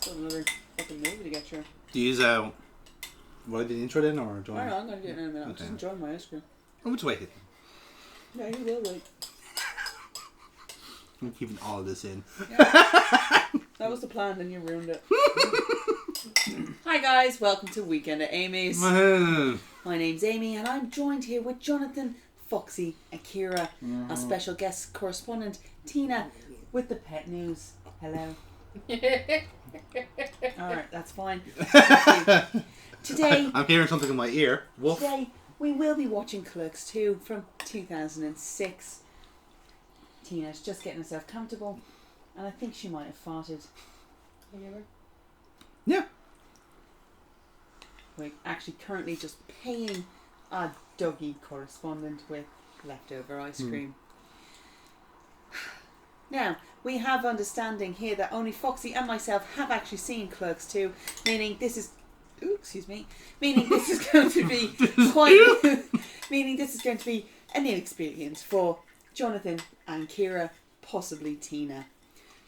Got another fucking movie to get through. Do you use what the intro then, or do I know, I'm gonna get it in a minute. I'm Okay. just enjoying my ice cream. I'm just waiting. Yeah, you will wait. I'm keeping all this in. Yeah. That was the plan, then you ruined it. Hi guys, welcome to Weekend at Amy's. My name's Amy and I'm joined here with Jonathan, Foxy, Akira, our special guest correspondent, Tina, with the pet news. Hello. Alright, that's fine. Today, I'm hearing something in my ear. Woof. Today, we will be watching Clerks 2 from 2006. Tina's just getting herself comfortable, and I think she might have farted. Yeah. We're actually currently just paying our doggy correspondent with leftover ice cream. Now, we have understanding here that only Foxy and myself have actually seen Clerks 2, meaning this is... Ooh, excuse me. Meaning this is going to be quite... meaning this is going to be a new experience for Jonathan and Kira, possibly Tina.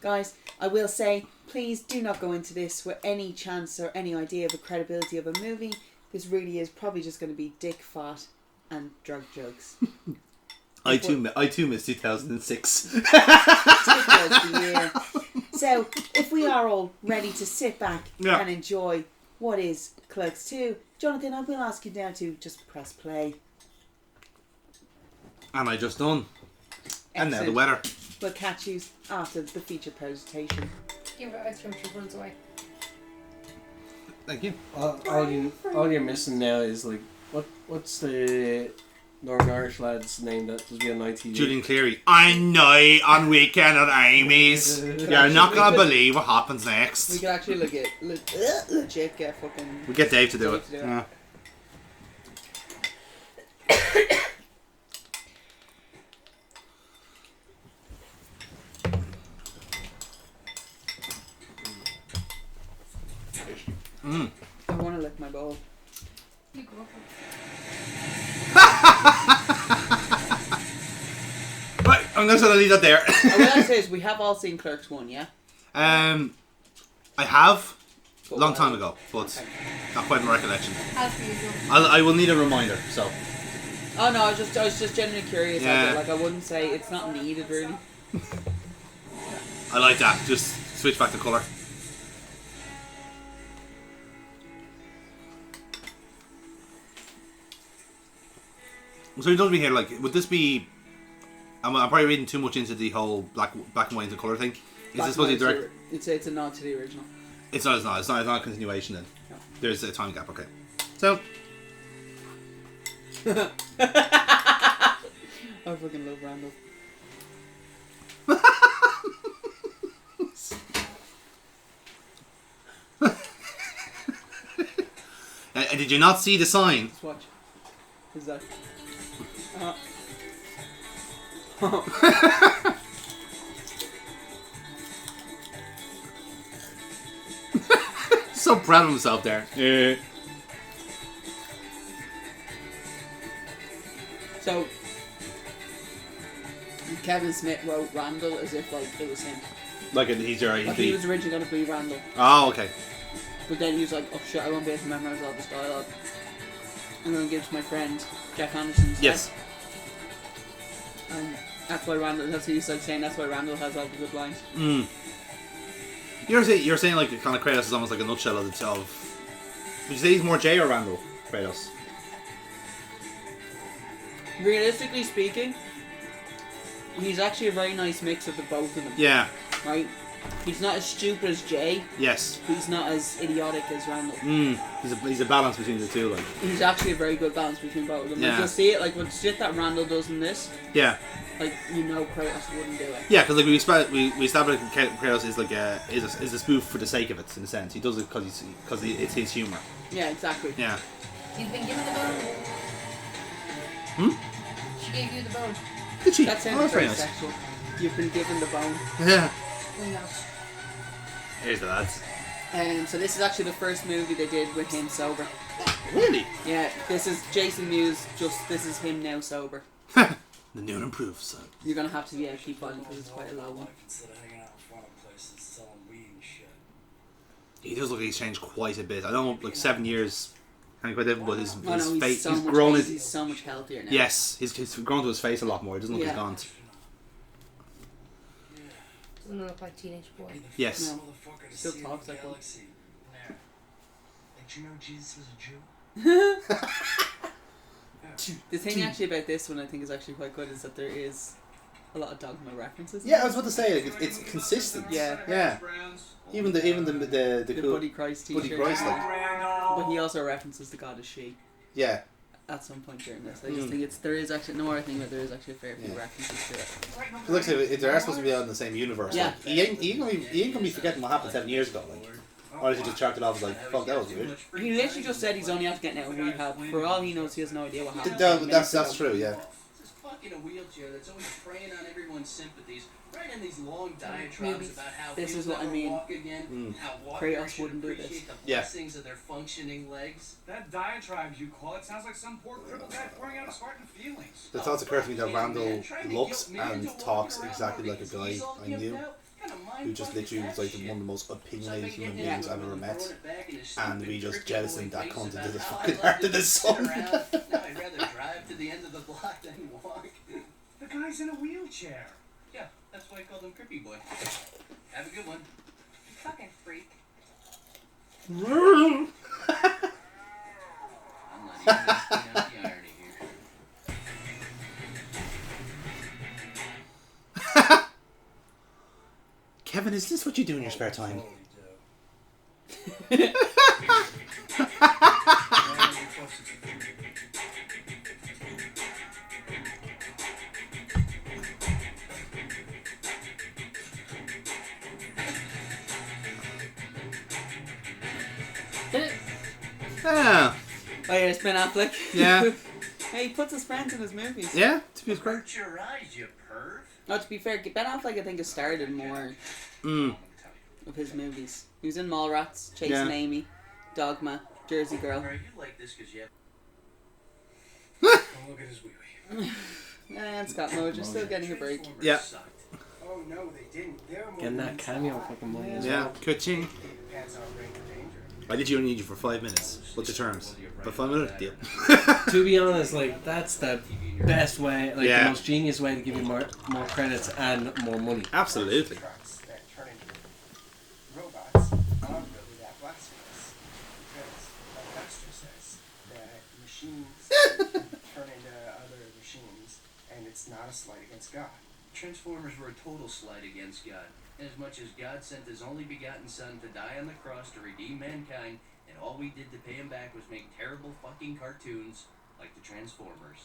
Guys, I will say, please do not go into this with any chance or any idea of the credibility of a movie. This really is probably just going to be dick, fart and drug jokes. I too miss 2006. So, if we are all ready to sit back Yeah. and enjoy what is Clerks 2, Jonathan, I will ask you now to just press play. And I just done. And now the Excellent. weather. We'll catch you after the feature presentation. Give it ice cream, she runs away. Thank you. All you're missing now is like what's the Northern Irish lad's name that was on ITV? Julian Cleary. I know on Weekend at Amy's. You're not gonna believe what happens We next. could actually legit get fucking... We get Dave to do it. Dave to do it. Yeah. I want to lick my bowl. You go for Right, I'm just gonna leave that there. What I say is we have all seen Clerks 1, yeah? I have But long why? time ago, but not quite my recollection. it. As per usual. I will need a reminder. So Oh no, I was just genuinely curious. Yeah. Like I wouldn't say it's not needed really. I like that. Just switch back to colour. So you told me here, like, would this be? I'm probably reading too much into the whole black and white into colour thing. Is this supposed to be direct? It's a nod to the original. It's not. It's not a continuation. Then No. there's a time gap. Okay. So I fucking love Randall. and did you not see the sign? Let's watch. Who's that? So proud of himself there. Yeah. So Kevin Smith wrote Randall as if like it was him. Like he's your Like he was originally going to be Randall, Oh, okay. but then he was like, "Oh shit, I won't be able to memorize all this dialogue. I'm going to give it to my friend Jeff Anderson." instead." Yes. And that's why Randall. That's what he's like saying. That's why Randall has all the good lines. Mm. You're saying like kind of Kratos is almost like a nutshell of the of. Would you say he's more Jay or Randall? Kratos. Realistically speaking, he's actually a very nice mix of the both of them. Yeah. Right? He's not as stupid as Jay. Yes. He's not as idiotic as Randall. He's a balance between the two, like. He's actually a very good balance between both of them. Yeah. Like, you'll see it, like, with shit that Randall does in this, Yeah. like, you know Kratos wouldn't do it. Yeah, because like we established Kratos is like is a spoof for the sake of it in a sense. He does it because it's his humor. Yeah, exactly. Yeah. You've been given the bone. She gave you the bone. Did she? That sounds that's very nice. sexual. You've been given the bone. Yeah. Oh no. Here's the lads. And so this is actually the first movie they did with him sober. Really? Yeah, this is Jason Mewes, this is him now sober. The new and improved, so. You're gonna have to, keep on because it's quite a low one. Instead of hanging out in front of places selling weed and shit. He does look like he's changed quite a bit. I know, like 7 years, kind of quite different, but his He's face, so he's much grown. he's so much healthier now. Yes, he's grown to his face a lot more. He doesn't look as gaunt. Doesn't look like teenage boy. Yes. No. Still talks like one. Did you know Jesus was a Jew? The thing actually about this one I think is actually quite good is that there is a lot of dogma references. Yeah, I was about to say, like, it's consistent. Yeah. Yeah. Even the The cool Buddy Christ t-shirt. Buddy Christ, like, But he also references the god as she yeah. at some point during this. I just think there is actually, the more I think about it, there is actually a fair few references to it. It looks like if they are supposed to be out in the same universe. Yeah. Like, he ain't gonna be forgetting what happened 7 years ago. Like, or if he just chalked it off as like, fuck, that was weird. He literally just said he's only after getting out of rehab. For all he knows, he has no idea what happened. That's true. Yeah. This fuck in a wheelchair that's always preying on everyone's sympathies. Right in these long diatribes about how this he'll is what I never mean. walk again, how Kratos walkers should wouldn't do this. appreciate the Yeah. blessings of their functioning legs. That diatribe you call it sounds like some poor crippled guy pouring out his heart and feelings. The thoughts occur to me that Randall looks and talks exactly like a guy I knew, who just literally was like one of the most opinionated human beings I've ever met, and we just jettisoned that cunt into the fucking heart of the sun. Now I'd rather drive to the end of the block than walk. The guy's in a wheelchair. Yeah, that's why I called him Crippy Boy. Have a good one. Fucking freak. I'm not even gonna point out the irony here. Kevin, is this what you do in your spare time? Yeah. Oh yeah, it's Ben Affleck. Yeah. Hey, he puts his friends in his movies. Yeah. To be fair. Hurt your eyes, you perv. Oh, to be fair, Ben Affleck I think has started more of his movies. He was in Mallrats, Chasing Yeah. Amy, Dogma, Jersey Girl. Are you like this because you have... Don't look at his wee-wee. And Scott Mojer still getting a break. Yeah. Oh no, they didn't. They were more Getting that cameo fucking money as Yeah. well. Coaching. pants out rain for danger. I literally only need you for 5 minutes. What's your terms? For 5 minutes? Deal. To be honest, like that's the best way, like Yeah. the most genius way to give you more credits and more money. Absolutely. Trucks that turn into robots aren't really that blasphemous. Because my pastor says that machines turn into other machines, and it's not a slight against God. Transformers were a total slight against God. Inasmuch as God sent his only begotten Son to die on the cross to redeem mankind, and all we did to pay him back was make terrible fucking cartoons like the Transformers.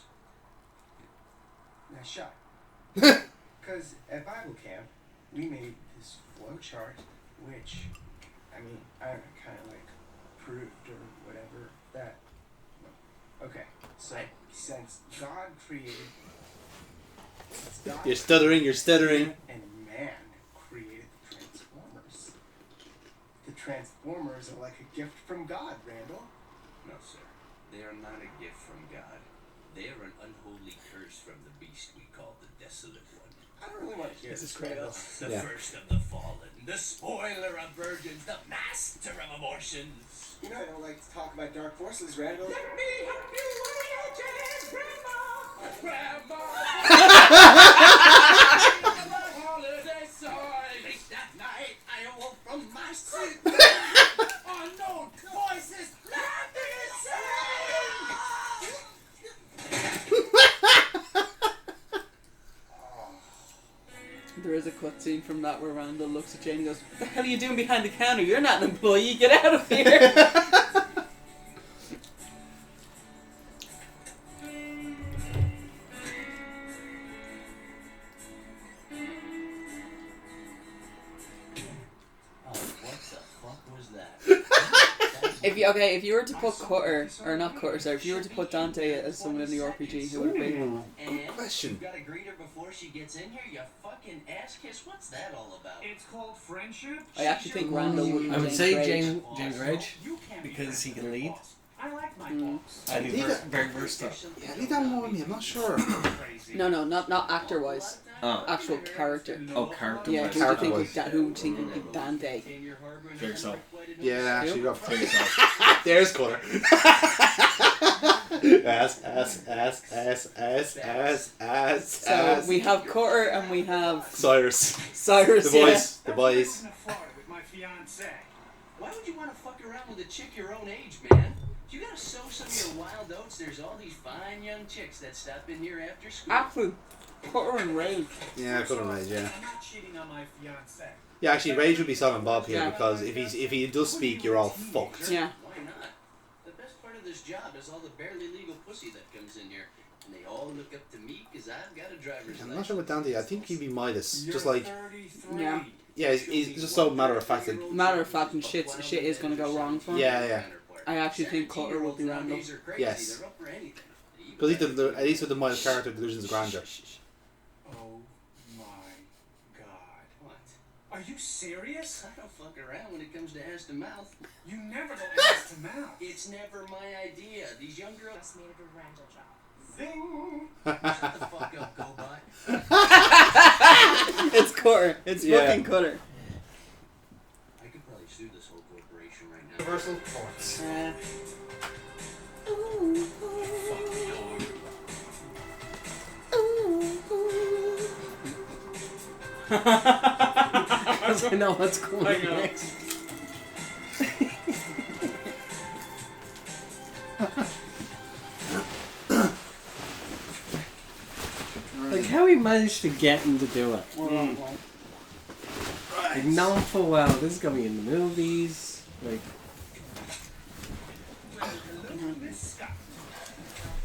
Now shut. Because at Bible camp, we made this flow chart, which, I mean, I don't know, kind of like proved or whatever that. Okay, so since God created. Since God You're stuttering. and man created the Transformers. The Transformers are like a gift from God, Randall. No, sir. They are not a gift from God. They are an unholy curse from the beast we call the Desolate One. I don't really want to hear This is Randall. The Yeah. first of the fallen, the spoiler of virgins, the master of abortions. You know I don't like to talk about dark forces, Randall. Let me help you with your jazz, Grandma! Grandma! Holiday side. Late that night, I awoke from my sleep. Unknown voices laughing insane. There is a cutscene from that where Randall looks at Jane and goes, "What the hell are you doing behind the counter? You're not an employee. Get out of here." Oh, what the fuck was that? If you were to put Cutter, or not Cutter, sorry, if you were to put Dante as someone in the RPG, who would it be? And question. you gotta greet her before she gets in here, you fucking ass kiss. What's that all about? It's called friendship. I actually think Randall would be I would James say Rage. James Rage You can't be because he friends can with your lead. boss. I like my Mm. boss. And he's Leave it. very versatile. Yeah, leave that one with me. I'm not sure. Crazy. No, not actor wise. Oh. Actual character. Oh, character. Yeah, wise. who do you think Character-wise. would who would you think would be Dante? Think so. Yeah, actually, got Think so. there's Cutter. So we have Cutter and we have Cyrus. Cyrus. The Yeah. boys. The boys. Why would you want to fuck around with a chick your own age, man? You gotta sow some of your wild oats. There's all these fine young chicks that stop in here after school. Apple. Cutter and Rage. Yeah, Cutter and Rage, yeah. I'm not cheating on my fiance. Yeah, actually, Rage would be Son and Bob here Yeah. because if he does speak, you're all fucked. Yeah. Why not? The best part of this job is all the barely legal pussy that comes in here. And they all look up to me because I've got a driver's license. I'm not sure with Dante. I think he'd be Midas. Just like, Yeah. yeah, he's just so matter of fact. Like, Matter of fact, and shit is gonna go wrong for him. yeah. I actually think Cutter will be Randall. Yes. Because at least with the Midas character, delusions of grandeur. Oh my god. What? Are you serious? I don't fuck around when it comes to ass to mouth. You never go ass to mouth. It's never my idea. These young girls. Just made it a Randall job. Zing. Shut the fuck up, go by. It's Cutter. It's Yeah. fucking Cutter. I could probably sue this whole corporation right now. Universal courts. Because I know what's going I know. next. Like how he managed to get him to do it. Like knowing full well this is gonna be in the movies. Like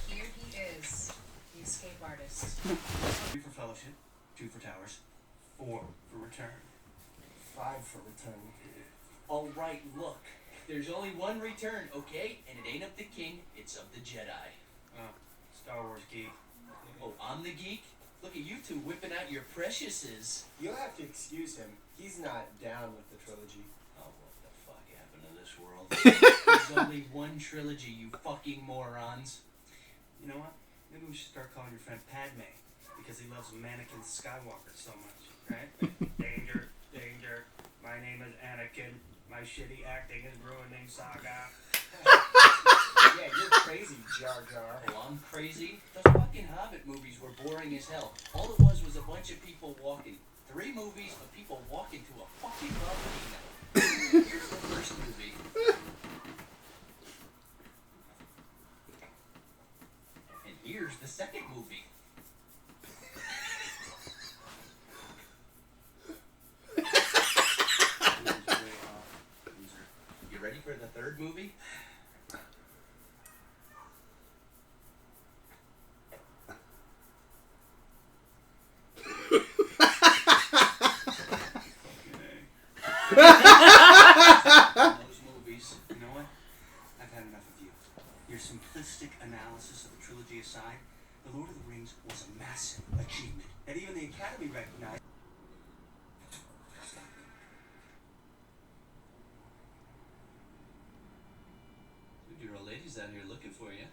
Here he is, the escape artist. 3 for fellowship, 2 for towers, 4 for return, 5 for return. All right, look. There's only one return, okay? And it ain't of the king, it's of the Jedi. Star Wars geek. Oh, I'm the geek? Look at you two whipping out your preciouses. You'll have to excuse him. He's not down with the trilogy. Oh, what the fuck happened to this world? There's only one trilogy, you fucking morons. You know what? Maybe we should start calling your friend Padme because he loves Anakin Skywalker so much, right? Danger, danger. My name is Anakin. My shitty acting is ruining Saga. Yeah, you're crazy, Jar Jar. Oh, I'm crazy? Those fucking Hobbit movies were boring as hell. All it was a bunch of people walking. 3 movies of people walking to a fucking volcano. Here's the first movie. And here's the second movie. You ready for the third movie? Those movies. You know what? I've had enough of you. Your simplistic analysis of the trilogy aside, The Lord of the Rings was a massive achievement that even the Academy recognized. Your old lady's out here looking for you.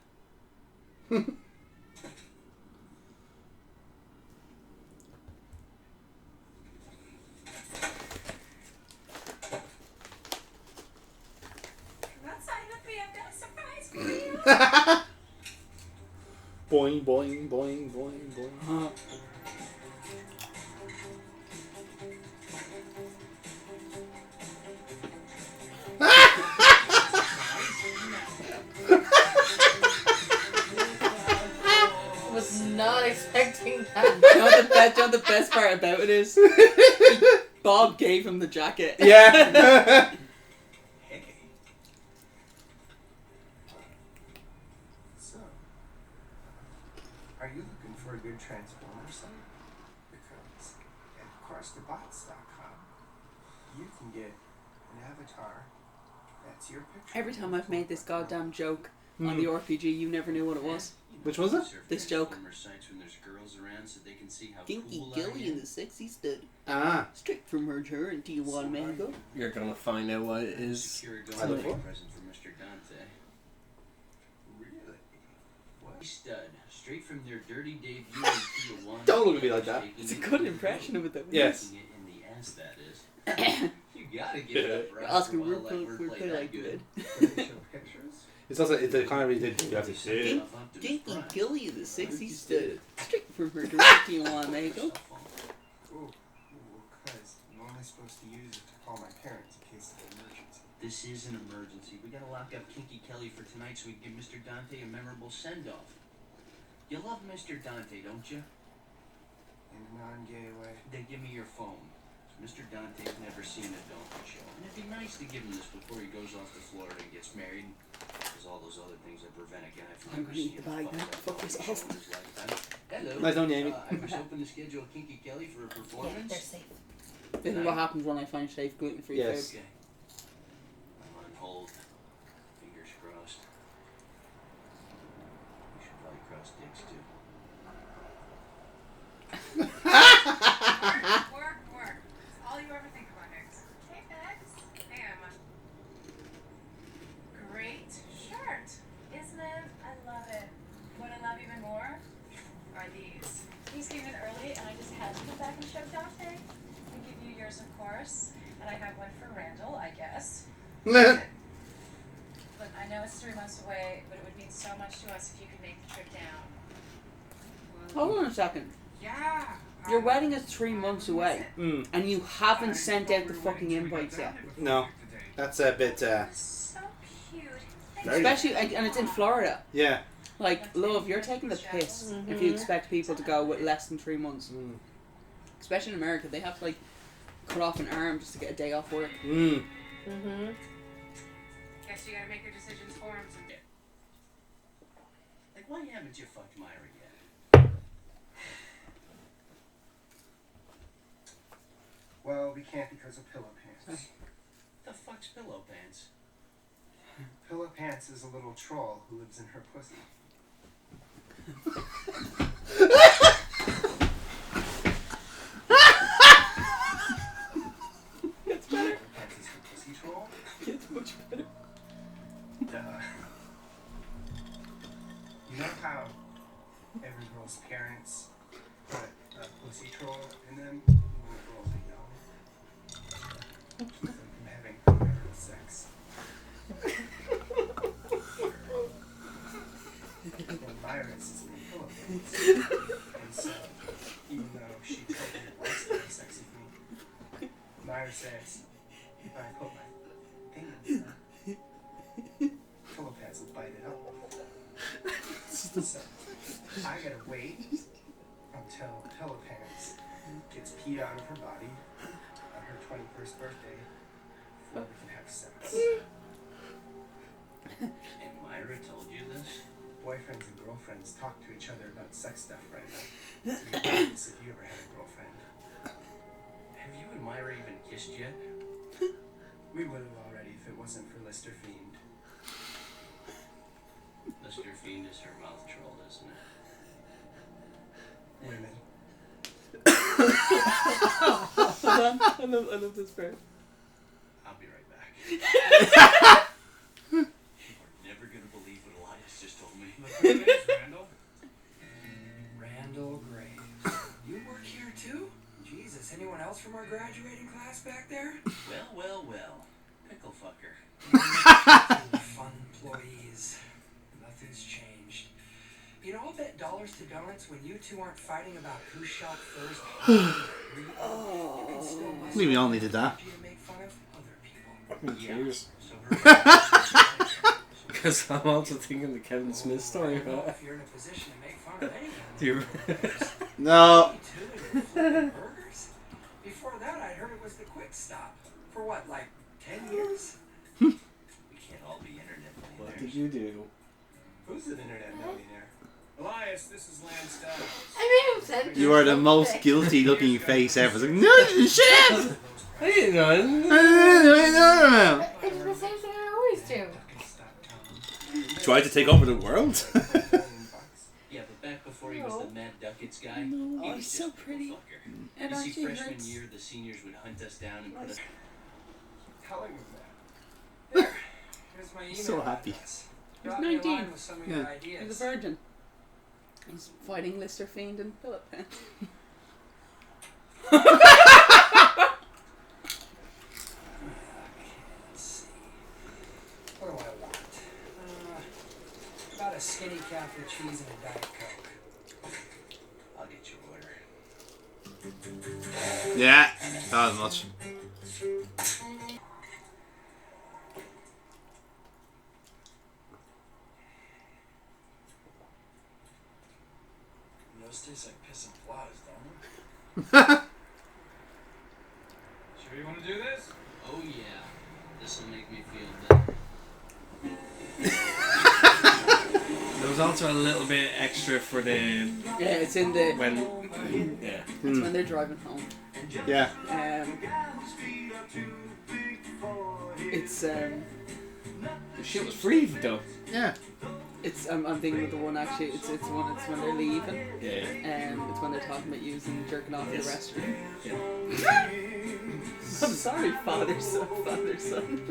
I'm not signing up for you. I've got a surprise for you. Boing, boing, boing, boing, boing. Was not expecting that. You know the best part about it is Bob gave him the jacket. Yeah. Hey. So, are you looking for a good Transformer site? Because at CrossTheBots.com, you can get an avatar that's your picture. Every time I've made this goddamn joke on the RPG, you never knew what it was. Which was it? This joke. Sites when there's girls around so they can see how Dinky cool I Gilly am. and the sexy stud. Ah. Straight from her turn, do you want mango? you're gonna find out what it is. Secure a I look birthday for. present for Mr. Dante. Really? What Stud, straight from their dirty debut in Tijuana. Don't look at me like that. It's a good impression of it though. Yes. In the ass, that is. You gotta give it up for us Oscar, for we're while that wordplay like that good. Pictures? It's also it's the kind of really you have to say it. Dinky Gilly, the 60s stud. Straight from her directly on. There you go. Ooh, because I'm only supposed to use it to call my parents in case of an emergency. This is an emergency. We gotta lock up Kinky Kelly for tonight so we can give Mr. Dante a memorable send-off. You love Mr. Dante, don't you? In a non-gay way. Then give me your phone. Mr. Dante's never seen a Donkey show. And it'd be nice to give him this before he goes off to Florida and gets married. There's all those other things that prevent a guy from I'm ever gonna eat seeing the bag a now. fucked Fuck this up show awesome. in his lifetime. Hello. Nice on you, Amy. I was hoping to schedule Kinky Kelly for a performance. They're safe. This is what happens when I find safe gluten-free Yes. food. Okay. I'm on hold. Fingers crossed. We should probably cross dicks too. Work. It's all you ever think about, Hicks. Hey, Bex. Hey, Emma. Great shirt, isn't it? I love it. What I love even more are these. These came in early, and I just had to come back and show Dante. And give you yours, of course. And I have one for Randall, I guess. But I know it's 3 months away, but it would mean so much to us if you could make the trip down. Hold on a second. Yeah. Your wedding is 3 months away, Mm. and you haven't sent out the fucking invites yet. No, that's a bit. So cute. Very- Especially, and it's in Florida. Yeah. Like, love, you're taking the piss if you expect people to go with less than 3 months. Mm. Especially in America, they have to like cut off an arm just to get a day off work. Mm. Mm-hmm. Guess you gotta make your decisions for him. Like, why haven't you fucked Myra yet? Well, we can't because of Pillow Pants. The fuck's Pillow Pants? Pillow Pants is a little troll who lives in her pussy. Pillow Pants is the pussy troll? It's much better. Duh. You know how every girl's parents put a pussy troll in them when the girls are young? Keep them from having premarital sex. Well, Myra's is in Pillow Pants. And so, even though she totally wants to have sex with me, Myra says, if I put my thing in her, Pillow Pants will bite it up. So, I gotta wait until Pillow Pants gets peed out of her body on her 21st birthday before we can have sex. And Myra told you this? Boyfriends and girlfriends talk to each other about sex stuff right now. So you're curious if you ever had a girlfriend. Have you and Myra even kissed yet? We would have already if it wasn't for Lister Fiend. Mr. Fiend is her mouth troll, isn't it? Women. Hold on, I love this part. I'll be right back. You're never gonna believe what Elias just told me. Look who it is, Randall. Randall Graves. You work here too? Jesus, anyone else from our graduating class back there? Well. Pickle fucker. Fun employees. Nothing's changed. You know, I'll bet dollars to donuts when you two aren't fighting about who shot first. You can still We all needed that. you to make fun of other people. Who cares? So her Because I'm also thinking the Kevin Smith story I don't know about if you're in a position to make fun of anyone. Do you- No. Me too, and you're flipping burgers. Before that, I heard it was the Quick Stop. For what, like 10 years? we can't all be internet What millionaires. did you do? Who's an internet millionaire? Elias, this is Lance Stone. I mean, said You are the most guilty looking face ever. It's like, no, shut up! I didn't know. It's the same thing I always do. Try to take over the world? Yeah, but back before he was the Mad Duckets guy, No, he oh, was he's just so a pickle pretty. fucker. It You see, actually freshman hurts. year, the seniors would hunt us down and put us. Telling him that. There. Here's my email So happy. address. He's Drop me a 19. line with some of your Yeah. ideas. He's a virgin. He's fighting Lister Fiend and Philip. Let's see. What do I want? About a skinny calf with cheese and a Diet Coke. I'll get your order. Yeah, that was much. Those taste like piss and flies, don't they? Sure you want to do this? Oh yeah, this'll make me feel better. There was also a little bit extra for the Yeah, it's in the when yeah. it's when they're driving home. Yeah. It's The shit was free though. Yeah. it's I'm thinking of the one actually. It's when they're leaving. Yeah. It's when they're talking about using jerking off in the Yes. restroom. I'm sorry, father, son, brother, son.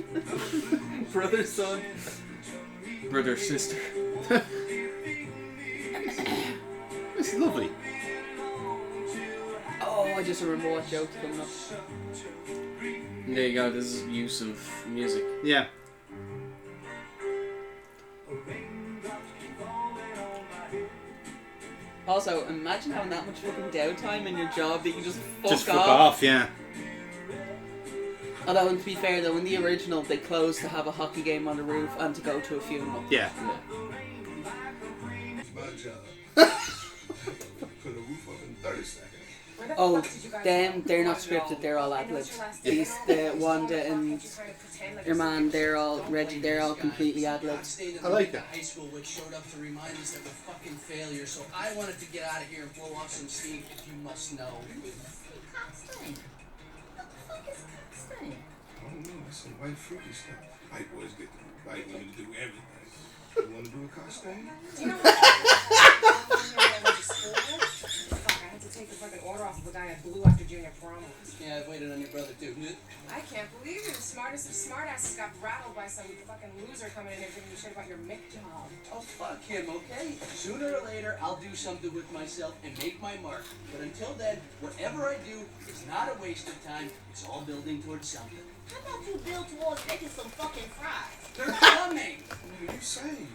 Brother, sister. It's lovely. Oh, I just remember what joke's coming up. There you go, this is use of music. Yeah. Also, imagine having that much fucking downtime in your job that you can just Just fuck fuck off. off, yeah. Although, to be fair though, in the original, they closed to have a hockey game on the roof and to go to a funeral. Yeah. My job. Put a roof up in 30 seconds. Oh, them, they're not scripted, they're all ad-libs. These, the Wanda and your man, they're all completely ad-libs. I like it. High school which showed up to remind us that we're fucking failures, so I wanted to get out of here and blow off some steam, if you must know. I don't know, that's some white fruity stuff. White boys get the white women to do everything. You want to do a costume? Do you know what? Fuck, I had to take the fucking order off of a guy I blew after junior prom. Yeah, I've waited on your brother too. I can't believe it. The smartest of smartasses got rattled by some fucking loser coming in here giving you shit about your Mick job. Oh, fuck him, okay? Sooner or later, I'll do something with myself and make my mark. But until then, whatever I do is not a waste of time. It's all building towards something. How about you build towards making some fucking fries? They're coming! What are you saying?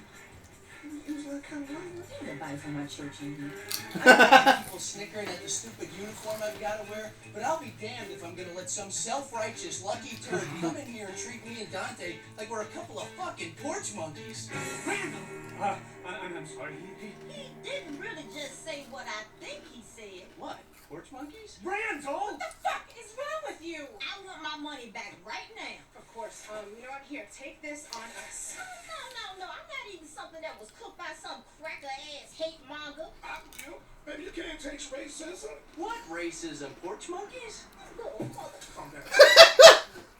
You was like kind of right. Anybody from my church in here? I got people snickering at the stupid uniform I've got to wear, but I'll be damned if I'm gonna let some self-righteous lucky turd come in here and treat me and Dante like we're a couple of fucking porch monkeys. Randall! I'm sorry. He didn't really just say what I think he said. What? Porch monkeys? Randall! What the fuck is wrong with you? I want my money back right now. Of course, you know what? Here, take this on us. No, I'm not eating something that was cooked by some cracker-ass hate monger. Maybe you can't take racism. What racism? Porch monkeys? Little mother. Calm down.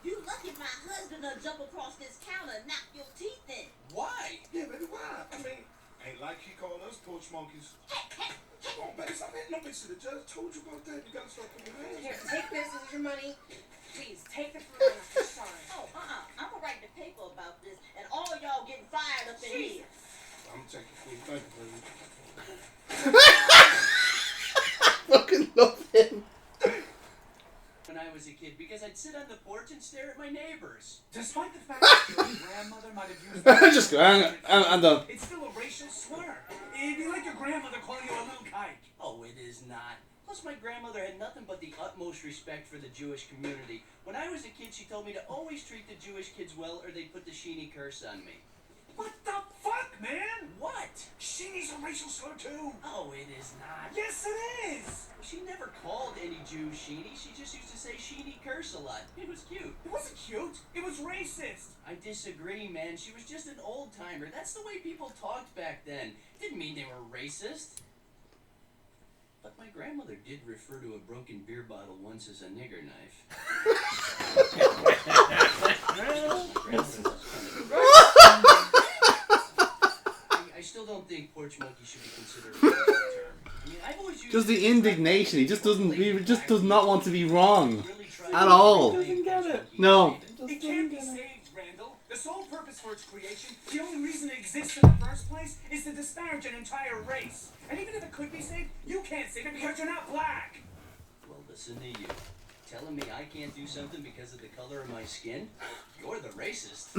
You lucky my husband will jump across this counter and knock your teeth in. Why? Yeah, baby, why? I mean, ain't like he called us porch monkeys. Hey. Come on, baby, stop hitting no bitch. The judge told you about that. You gotta start putting your hands Here, on take this. This is your money. Please, take the fruit. I'm sorry. Oh, I'm gonna write the paper about this, and all y'all getting fired up in here. I'm gonna take your food. Thank you, baby. Fucking love him. When I was a kid, because I'd sit on the porch and stare at my neighbors. Despite the fact that your grandmother might have used that, Just go, I'm done. it's still a racial slur. It'd be like your grandmother calling you a little kike. Oh, it is not. Plus, my grandmother had nothing but the utmost respect for the Jewish community. When I was a kid, she told me to always treat the Jewish kids well or they'd put the Sheeny curse on me. What the fuck, man? What? Sheeny's a racial slur too. Oh, it is not. Yes, it is. She never called any Jew Sheeny. She just used to say Sheeny curse a lot. It was cute. It wasn't cute. It was racist. I disagree, man. She was just an old-timer. That's the way people talked back then. Didn't mean they were racist. But my grandmother did refer to a broken beer bottle once as a nigger knife. I still don't think porch monkey should be considered a racial term. I mean, I've always used Just the indignation. He just does not want to be wrong. really tried At all. to make Doesn't get porch it. monkey No. It can't be saved, Randall. The sole purpose for its creation, the only reason it exists in the first place, is to disparage an entire race. And even if it could be saved, you can't save it because you're not black. Well, listen to you. Telling me I can't do something because of the color of my skin? You're the racist.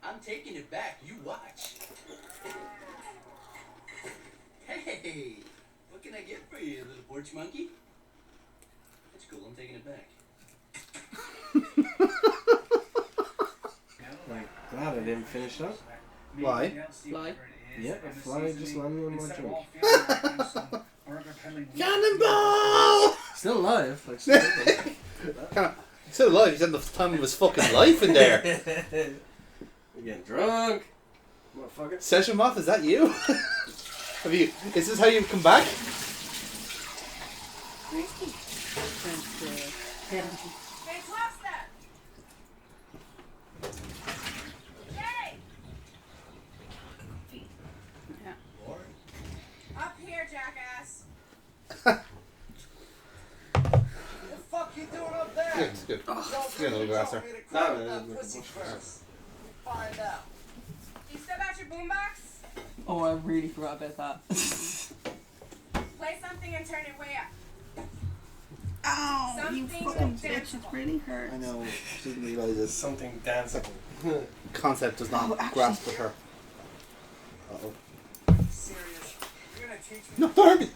I'm taking it back. You watch. Hey, what can I get for you, little porch monkey? That's cool. I'm taking it back. I'm glad I didn't finish that. Why? Fly. Yeah, a fly just landed on my junk. Cannonball! Still alive. Like, still living. Still alive. He's had the time of his fucking life in there. We're getting drunk. Motherfucker. Session Moth, is that you? Have you? Is this how you've come back? Hey, what's that? Hey! Up here, jackass. What the fuck you doing up there? Good, it's good. Good little grasser. Pussy first. Find out. You still got your boombox? Oh, I really forgot about that. Play something and turn it way up. Ow, Something you fucking bitch, it danceable. really hurts. I know. She doesn't realise this. Something danceable. Concept does not grasp with her. Uh-oh. Serious. You're gonna teach me. No, don't hurt me!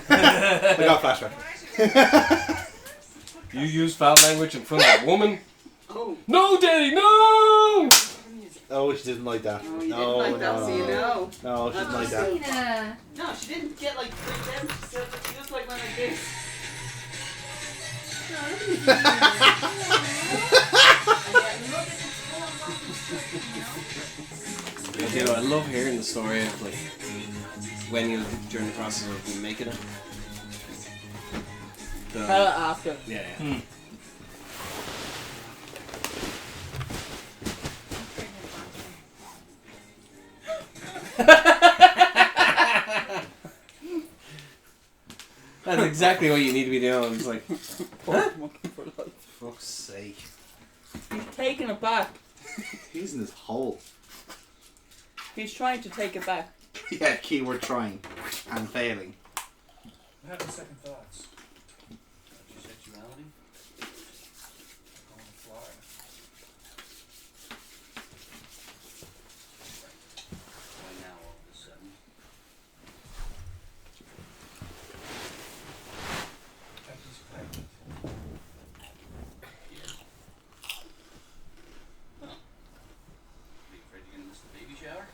I got flashback. You use foul language in front of a woman? Oh. No, Daddy, no! Oh, she didn't like that. Oh, you no, didn't like no, that, no, so you know. No, she didn't like that. Christina. No, she didn't get like freaked out. She said that she just like went like this. You know, I love hearing the story of like when you during the process of making it. After. Yeah. That's exactly what you need to be doing. It's like, Huh? For life. Fuck's sake. He's taking it back. He's in his hole. He's trying to take it back. Yeah, keyword trying. And failing. I'm having second thoughts. Your sexuality? On the fly. Why now all of a sudden? Becky's pregnant. Yeah. Huh. Are you afraid you're gonna miss the baby shower?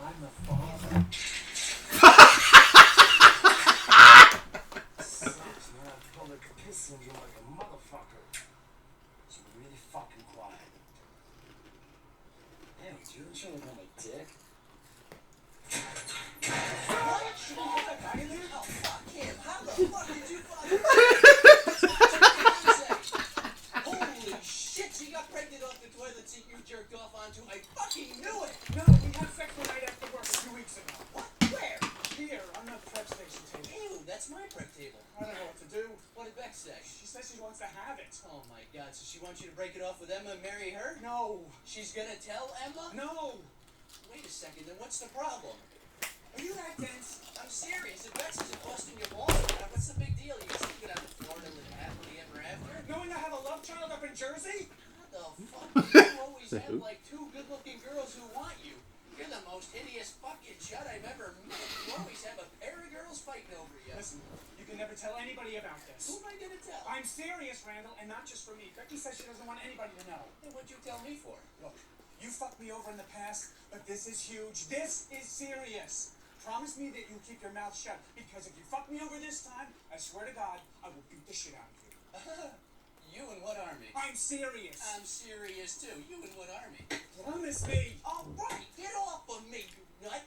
I'm the father. Sucks, man. I'm public pissing you like a motherfucker. So really fucking quiet. Damn, dude, you shouldn't have my dick. What? Should we put that guy in there? Oh, fuck him. How the fuck did you fuck Holy shit, she got pregnant off the toilet seat you jerked off onto. I fucking knew it! No, we had sex one night after work a few weeks ago. What? Where? Here, on the prep station table. Ew, that's my prep table. I don't know what to do. What did Beck say? She says she wants to have it. Oh my god, so she wants you to break it off with Emma and marry her? No. She's gonna tell Emma? No. Wait a second, then what's the problem? Are you that dense? I'm serious. If Bex isn't busting your balls around, what's the big deal? You guys think out of Florida live happily ever after? Knowing I have a love child up in Jersey? What the fuck? You always Say have who? like two good-looking girls who want you. You're the most hideous fucking chud I've ever met. You always have a pair of girls fighting over you. Listen, you can never tell anybody about Who this. am I gonna tell? I'm serious, Randall, and not just for me. Becky says she doesn't want anybody to know. Then what'd you tell me for? Look, you fucked me over in the past, but this is huge. This is serious. Promise me that you'll keep your mouth shut, because if you fuck me over this time, I swear to God, I will beat the shit out of you. You and what army? I'm serious. I'm serious too. You and what army? Promise me. All right, get off of me, you nut.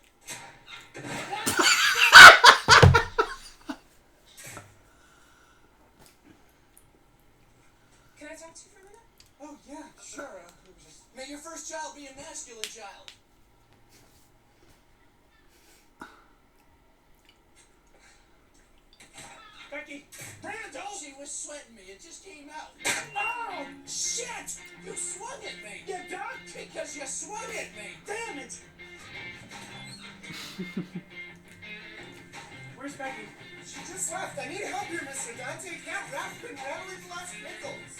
Can I talk to you for a minute? Oh, yeah, sure. May your first child be a masculine child. Becky, Randall! She was sweating me. It just came out. Oh, shit! swung at me. Damn it! Where's Becky? She just left. I need help here, Mr. Dante. Can't wrap and rattle his last pickles.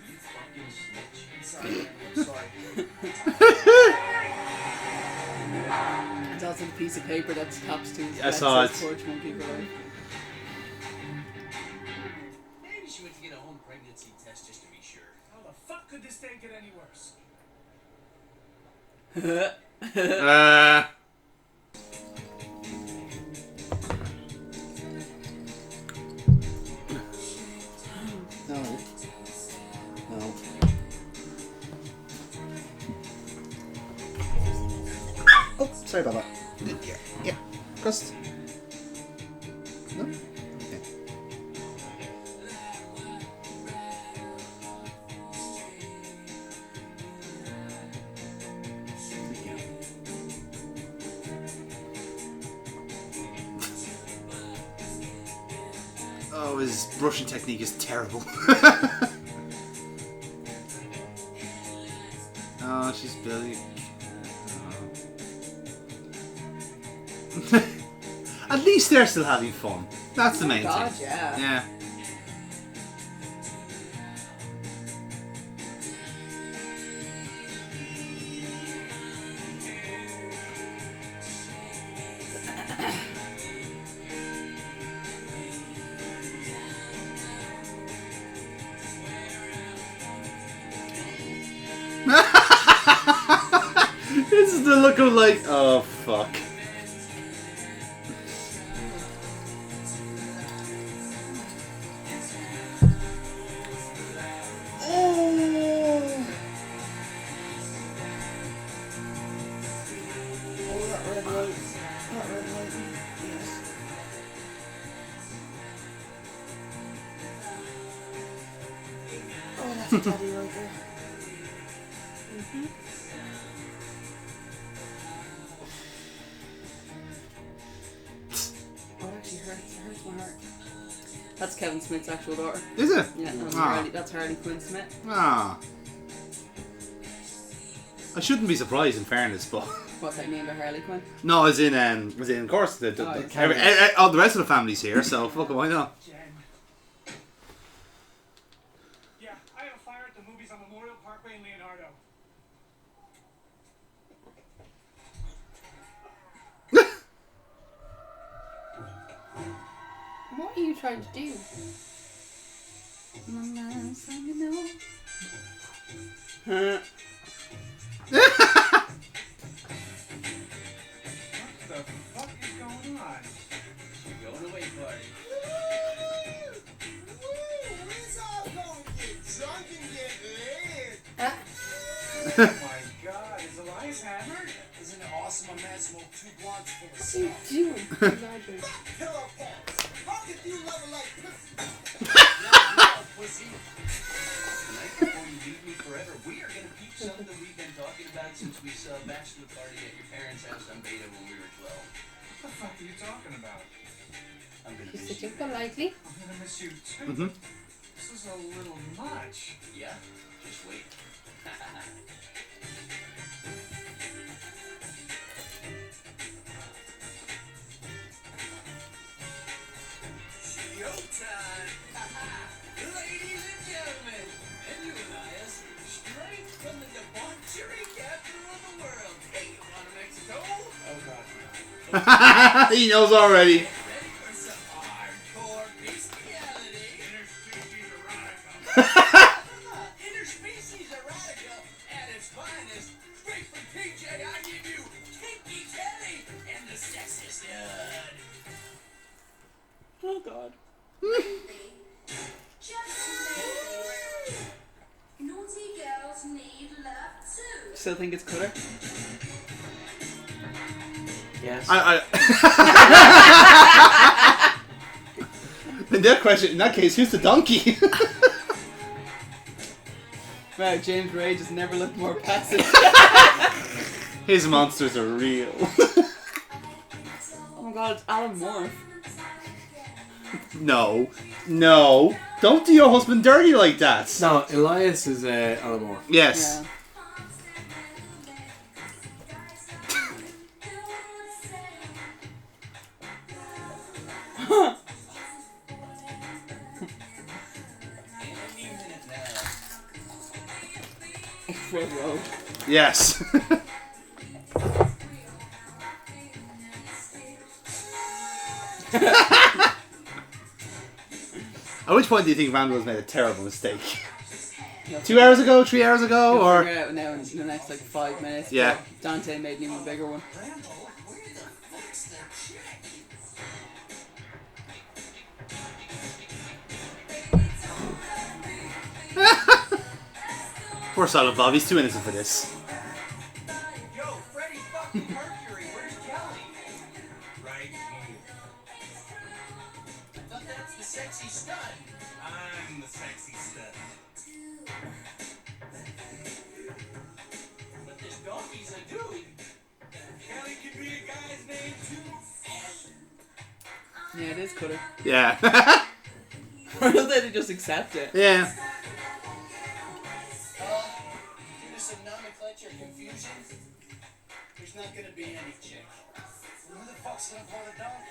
You fucking snitch. I'm sorry. I'm sorry. It's also the piece of paper that's taps to his I saw it. Porch monkey for life. Maybe she went to get a home pregnancy test just to be sure. How the fuck could this day get any worse? No. No. Oh, sorry about that. Yeah. Crust. No? Okay. Oh, his brushing technique is terrible. Oh, she's Billy. Oh. At least they're still having fun. That's the main God, thing. yeah. Yeah. This is the look of like, oh fuck. Oh, that's a teddy right there. Oh, it actually hurts. It hurts my heart. That's Kevin Smith's actual daughter. Is it? Yeah, that's, Ah. that's Harley Quinn Smith. Ah. I shouldn't be surprised, in fairness, but What, they named her Harley Quinn? no, as in, of course, the all the rest of the family's here, so fuck it, why not? Jen. Yeah, I had a fire at the movies on Memorial Parkway in Leonardo. What are you trying to do? What the fuck is going on? You're going away party. Let's all go and get drunk and get lit. Oh my god, is Elias hammered? Isn't it awesome a man smoked 2 blunts full of What are smoke? you doing? Imagine. Pillow pants. How could you love her like pussy? Pussy. Tonight, before you leave me forever, we are going to peep something we've been talking about since we saw a bachelor party at your parents' house on Beta when we were 12. What the fuck are you talking about? I'm going to She's miss you. sitting politely. I'm gonna miss you too. Mm-hmm. This is a little much. Yeah? Just wait. Showtime! Ladies and gentlemen, and you, Elias, straight from the debauchery capital of the world. Hey, you want to Mexico? Oh god. He knows already. Ready for some hardcore bestiality? Interspecies erotica. Interspecies erotica at its finest. Straight from PJ, I give you Kinky Kelly and the Sexist Hood. Oh god. Naughty girls need love too. Still think it's Cutter? Yes. In that case, who's the donkey? Wow, James Ray just never looked more passive. His monsters are real. Oh my god, it's Alan Moore. No. Don't do your husband dirty like that. No, Elias is Alan Moore. Yes. Yeah. Front row. Yes. At which point do you think Randall has made a terrible mistake? 2 hours ago, 3 hours ago, We'll or figure it out now in the next like 5 minutes. Yeah. but Dante made an even bigger one. poor Silent Bob, he's too innocent for this. Yo, Freddie fucking Mercury, where's Kelly? Right here. I thought that's the sexy stud. I'm the sexy stud. But this donkey's a dude. Kelly could be a guy's name too. Yeah, it is Cutter. Yeah. Or will they just accept it? Yeah. Due to some nomenclature confusion, there's not gonna be any chick. Who the fuck's gonna pull the donkey?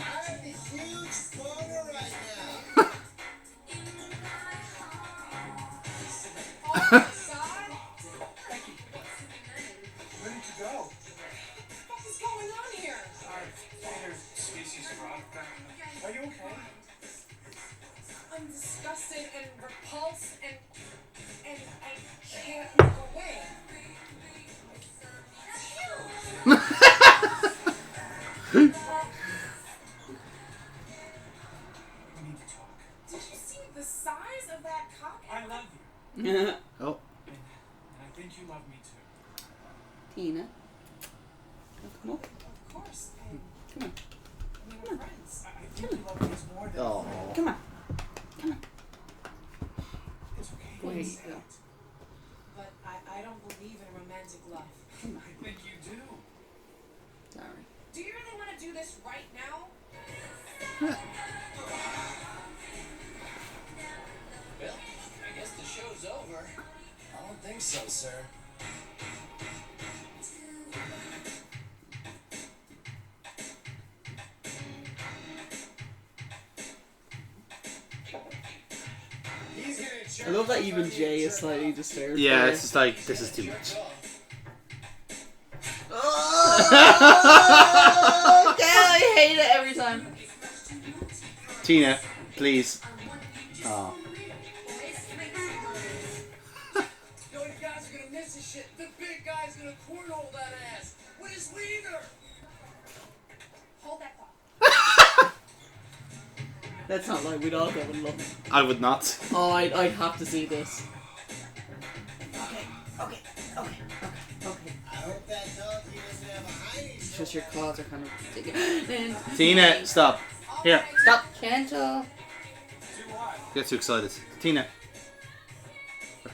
I'm a huge boner right now. Where did you go? What is going on here? Our favorite species of rock. Are you okay? I'm disgusted and repulsed and I can't look away. We need to talk. Did you see the size of that cock? I love you. Oh. And I think you love me too. Tina. Come on. Of course. Come on. We're friends. I think you love me more than Oh. Come on. Come on. it's okay. Wait. But I don't believe in romantic love. I think you do. Sorry. Do you really want to do this right now? Well, I guess the show's over. I don't think so, sir. He's gonna I love that even Jay is slightly disturbed. Yeah, by it's it. just like, this is too much. Oh, God, I hate it every time. Tina, please. Oh. Yo, you guys are gonna miss this shit. The big guy's gonna cornhole that ass with his wiener. Hold that thought. That's not like we'd all go and look. I would not. Oh, I'd have to see this. Okay. Okay. I hope that donkey doesn't have a hiding It's just your claws are kind of digging. And Tina, stop. Here. stop. Gentle. Do what? Get too excited. Tina. I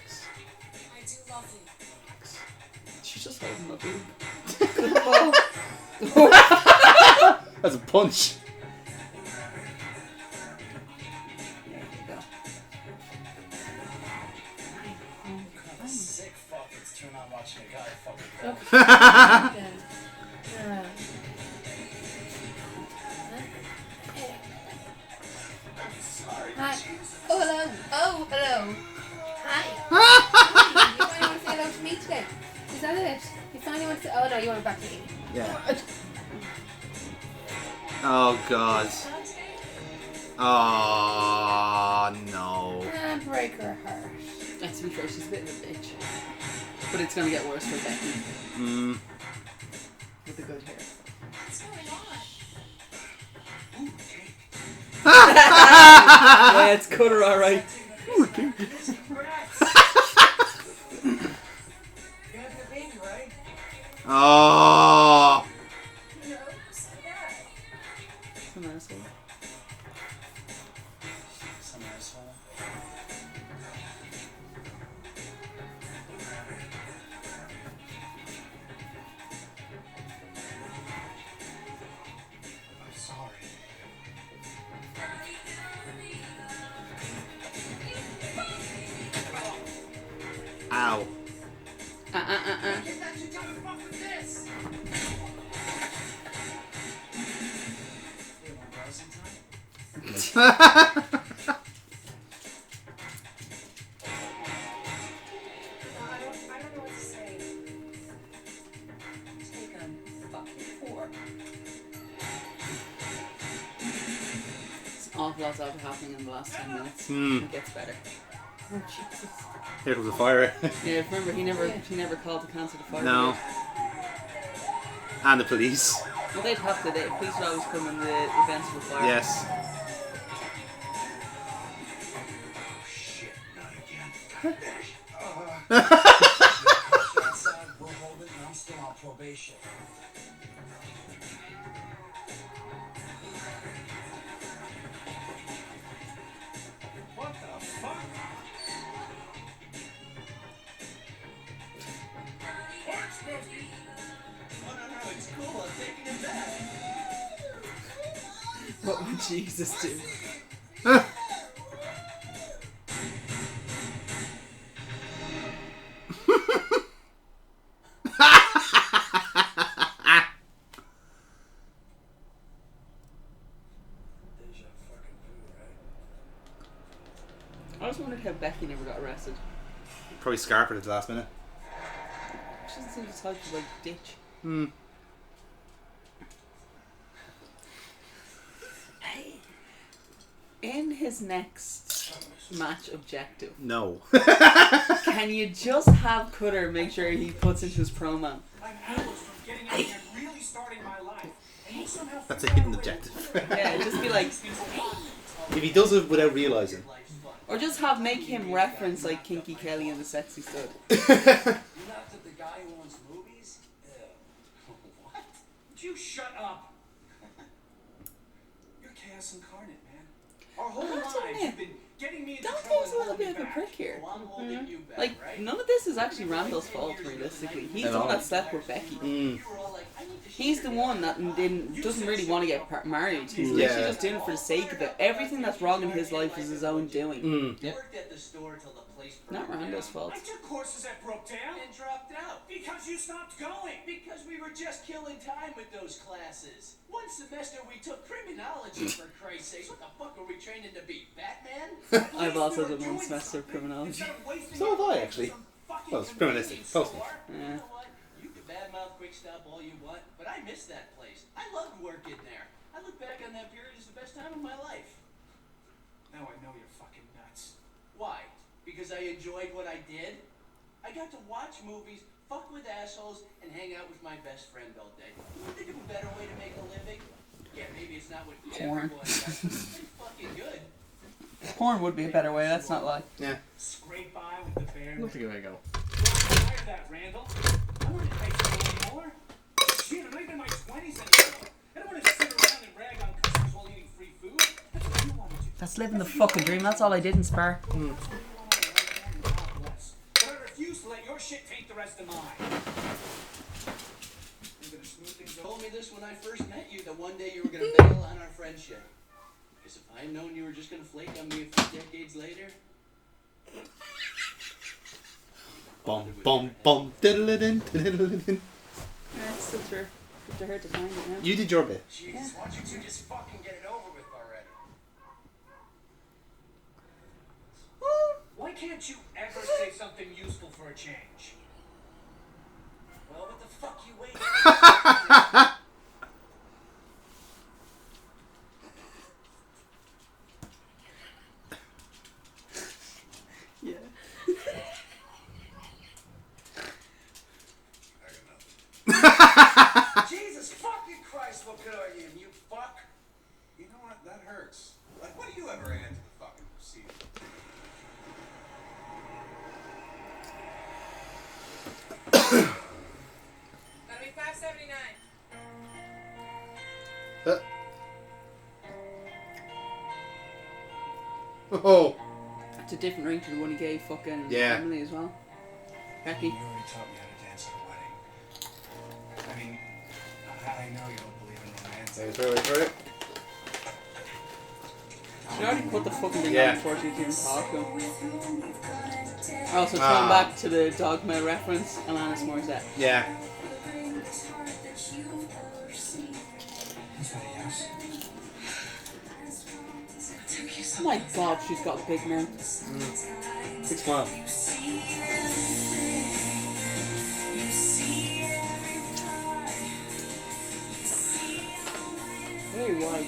do love you. She's just holding my boob. That's a punch. There you go. sick fuck that's turned on watching a guy fucking. Hi. Oh, hello. Oh, hello. Hi. You finally want to say hello to me today? Is that it? You finally want to say... Oh, no, you want to back to me. Yeah. Oh, God. Oh, no. Break her heart. And to be fair, she's a bit of a bitch. But it's gonna get worse for Becky. Mm. With the good hair. What's going on? Yeah, it's Cutter, alright. You have your baby, right? Oh. No, say that. Some asshole. Some asshole. I'm sorry. Ow. Get that shit done and fuck with this. I don't know what to say. Take a fucking four. It's an awful lot's happening in the last 10 minutes. It gets better. Oh Jesus! Here comes the fire. Yeah, remember he never called to cancel the fire. No. And the police. Well, they'd have to. The police would always come in the events of the fire. Yes. Oh shit, not again. Outside, we're holding, and I'm still on probation. What the fuck? Oh, no, it's cool. I'm taking it back. What would Jesus do? Deja fucking vu, right? I always wondered how Becky never got arrested. Probably scarpered at the last minute. She doesn't seem to type to like ditch. In his next match objective, No. can you just have Cutter make sure he puts into his promo? I'm hours from getting out and really starting my life. And you somehow That's a hidden objective. Yeah, just be like, If he does it without realising. or just have make him reference like Kinky Kelly and the Sexy Stud. You laughed at the guy who owns movies? What? Would you shut up? You're chaos incarnate, man. Our whole I have to lives admit, you've been getting me into trouble Dante's and a little holding bit me of a back. prick here. Well, I'm holding you back, Like, right? none of this is actually Randall's fault, realistically. He's At the one all. that slept with Becky. You were all like, I need to He's the one that doesn't really want to get married. He's literally just doing it for the sake of it. Everything that's wrong in his life is his own doing. Yep. worked at the store till the place Not burned Randall's down. fault. I took courses at Brookdale And dropped out. because you stopped going. Because we were just killing time with those classes. One semester we took criminology, for Christ's sakes. What the fuck are we training to be, Batman? I've also done one semester of criminology. So have I, actually. Well, it's criminalistic. Close enough. You know what? You can badmouth Quick Stop all you want, but I miss that place. I loved working there. I look back on that period as the best time of my life. Now I know you're fucking nuts. Why? Because I enjoyed what I did? I got to watch movies, fuck with assholes, and hang out with my best friend all day. You think of a better way to make a living? Yeah, maybe it's not what Porn. everyone does. It's fucking good. Porn would be a better way, that's not like. Yeah. Scrape by with the bear. Look at I go. Fire that, Randall. I don't want to pay for anymore. Shit, I'm not even in my 20s anymore. I don't want to sit around and rag on customers while eating free food. That's what you want to do. That's living the fucking dream, that's all I did in Spar. But I refuse to let your shit taint the rest of mine. I'm gonna smooth things You over. told me this when I first met you, that one day you were going to bail on our friendship. Because if I'd known you were just going to flake on me a few decades later... Bum bum bum. Diddle-a-din, diddle-a-din. Yeah, it's still true. Up to her to find it now. You did your bit. Jesus, why don't you two just fucking get it over with already? Why can't you ever say something useful for a change? Well, what the fuck you waiting? Yeah. Jesus fucking Christ, what good are you, you fuck? You know what? That hurts. Like, what do you ever add to the fucking procedure? That'll be $5.79. Oh. It's a different ring to the one he gave fucking Yeah. Emily as well. Becky. You already taught me how to dance at a wedding. I mean, I know you don't believe in romance. Wait for it. She already put the fucking thing Yeah. on before she was even talking. Also, throwing back to the Dogma reference, Alanis Morissette. Yeah. Is that a yes? My God, she's got a big mouth. Big smile. Very white.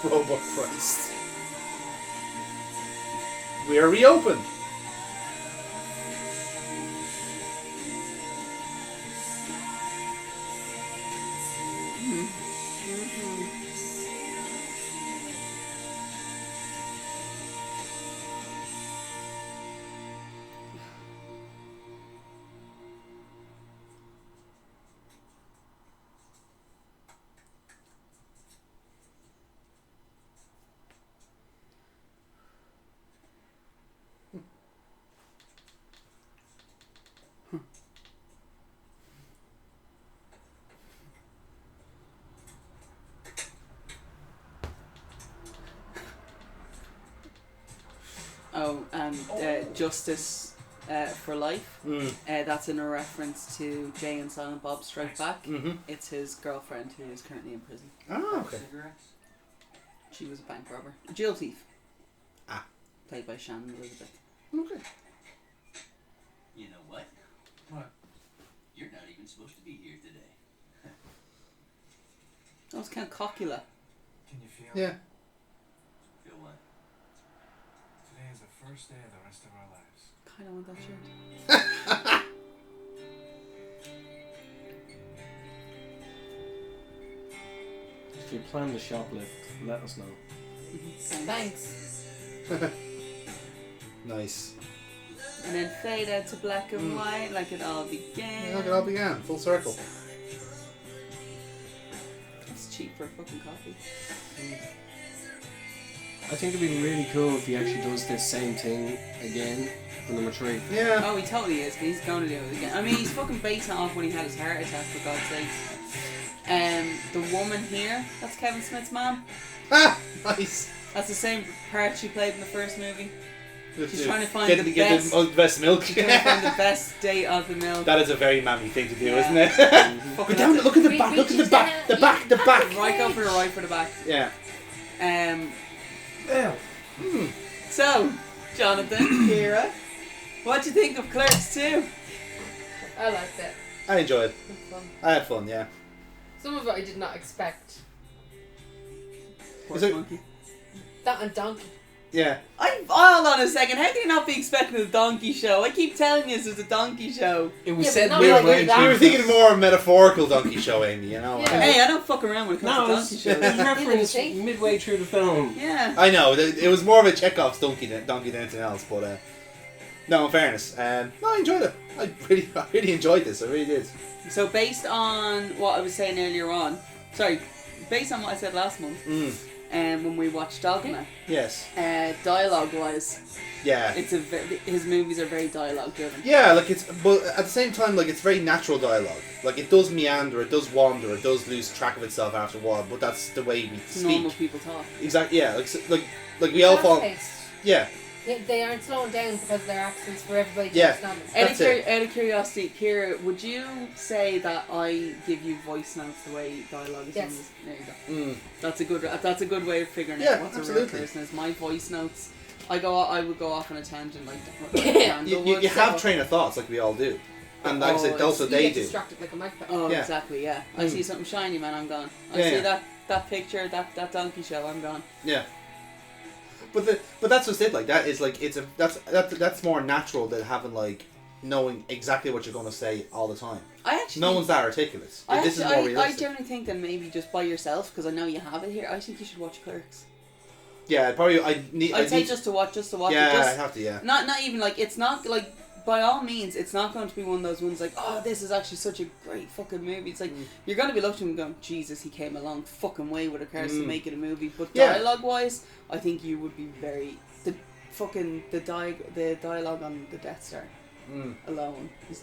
Robot Christ. We are reopened. Oh, and Justice for Life. That's in a reference to Jay and Silent Bob Strike Back. Mm-hmm. It's his girlfriend who is currently in prison. Oh, okay. Cigarettes? She was a bank robber. A jewel thief. Ah. Played by Shannon Elizabeth. Okay. You know what? What? You're not even supposed to be here today. That was kind of cocula. Can you feel Yeah. it? Feel what? Today is the first day of the rest of our lives. Kind of want that shirt. If you plan to shoplift, let us know. Thanks. Nice. And then fade out to black and white like it all began. Yeah, look, it all began. Full circle. It's cheap for a fucking coffee. I think it'd be really cool if he actually does this same thing again for number 3. Yeah. Oh, he totally is, but he's going to do it again. I mean, he's fucking basing it off when he had his heart attack, for God's sake. The woman here, that's Kevin Smith's mom. Ah, nice. That's the same part she played in the first movie. She's To trying to find get the get best. the best milk. She's trying to find the best date of the milk. That is a very mammy thing to do, Yeah. isn't it? Fucking Go down. Look at the We- back. we Look at the just back. The gonna- back. The back. Right go for the right for the back. Yeah. So, Jonathan, Kira, what'd you think of Clerks 2? I liked it. I enjoyed it. It was fun. I had fun. Yeah. Some of it I did not expect. Is it- Monkey. That and Donkey. Yeah. Hold on a second. How can you not be expecting a donkey show? I keep telling you there's a donkey show. It was Yeah, said but not midway like that. We through. were thinking more metaphorical donkey show, Amy. You know. Yeah. Hey, I don't fuck around when it comes No, to it donkey was, shows. it was referenced think? midway through the film. Yeah. I know. It was more of a Chekhov's donkey than anything else. But no, in fairness, no, I enjoyed it. I really enjoyed this. I really did. So based on what I was saying earlier on, based on what I said last month, when we watched Dogma, Yes. dialogue-wise, Yeah. his movies are very dialogue-driven. Yeah, like but at the same time, like it's very natural dialogue. Like it does meander, it does wander, it does lose track of itself after a while. But that's the way we speak. Normal people talk. Exactly. Yeah. Like we all fall. Fast-paced. Yeah. They aren't slowing down because of their accents for everybody to Yeah. understand them. Out of curiosity, Kira, would you say that I give you voice notes the way dialogue is Yes. used? There you go. That's a good way of figuring Yeah, out what's a absolutely. real person is. My voice notes, I would go off on a tangent like Yeah. Randall You would, have so- train of thoughts like we all do. And like I said, also You they get do. distracted like a magpie. Oh, Yeah. exactly, yeah. I see something shiny, man, I'm gone. I Yeah, see yeah. that picture, that donkey show, I'm gone. Yeah. But that's just it. Like that is like that's more natural than having like knowing exactly what you're going to say all the time. I actually No one's that articulate. This is more I realistic. generally think that maybe just by yourself, because I know you have it here. I think you should watch Clerks. Yeah, probably. I'd say need, just to watch Yeah, it. Just, I have to. Yeah. Not even like it's not like by all means it's not going to be one of those ones like, oh, this is actually such a great fucking movie. It's like you're going to be looking at him going, Jesus, he came a long fucking way with a cars to make it a movie. But Yeah. dialogue wise, I think you would be very the dialogue on the Death Star alone is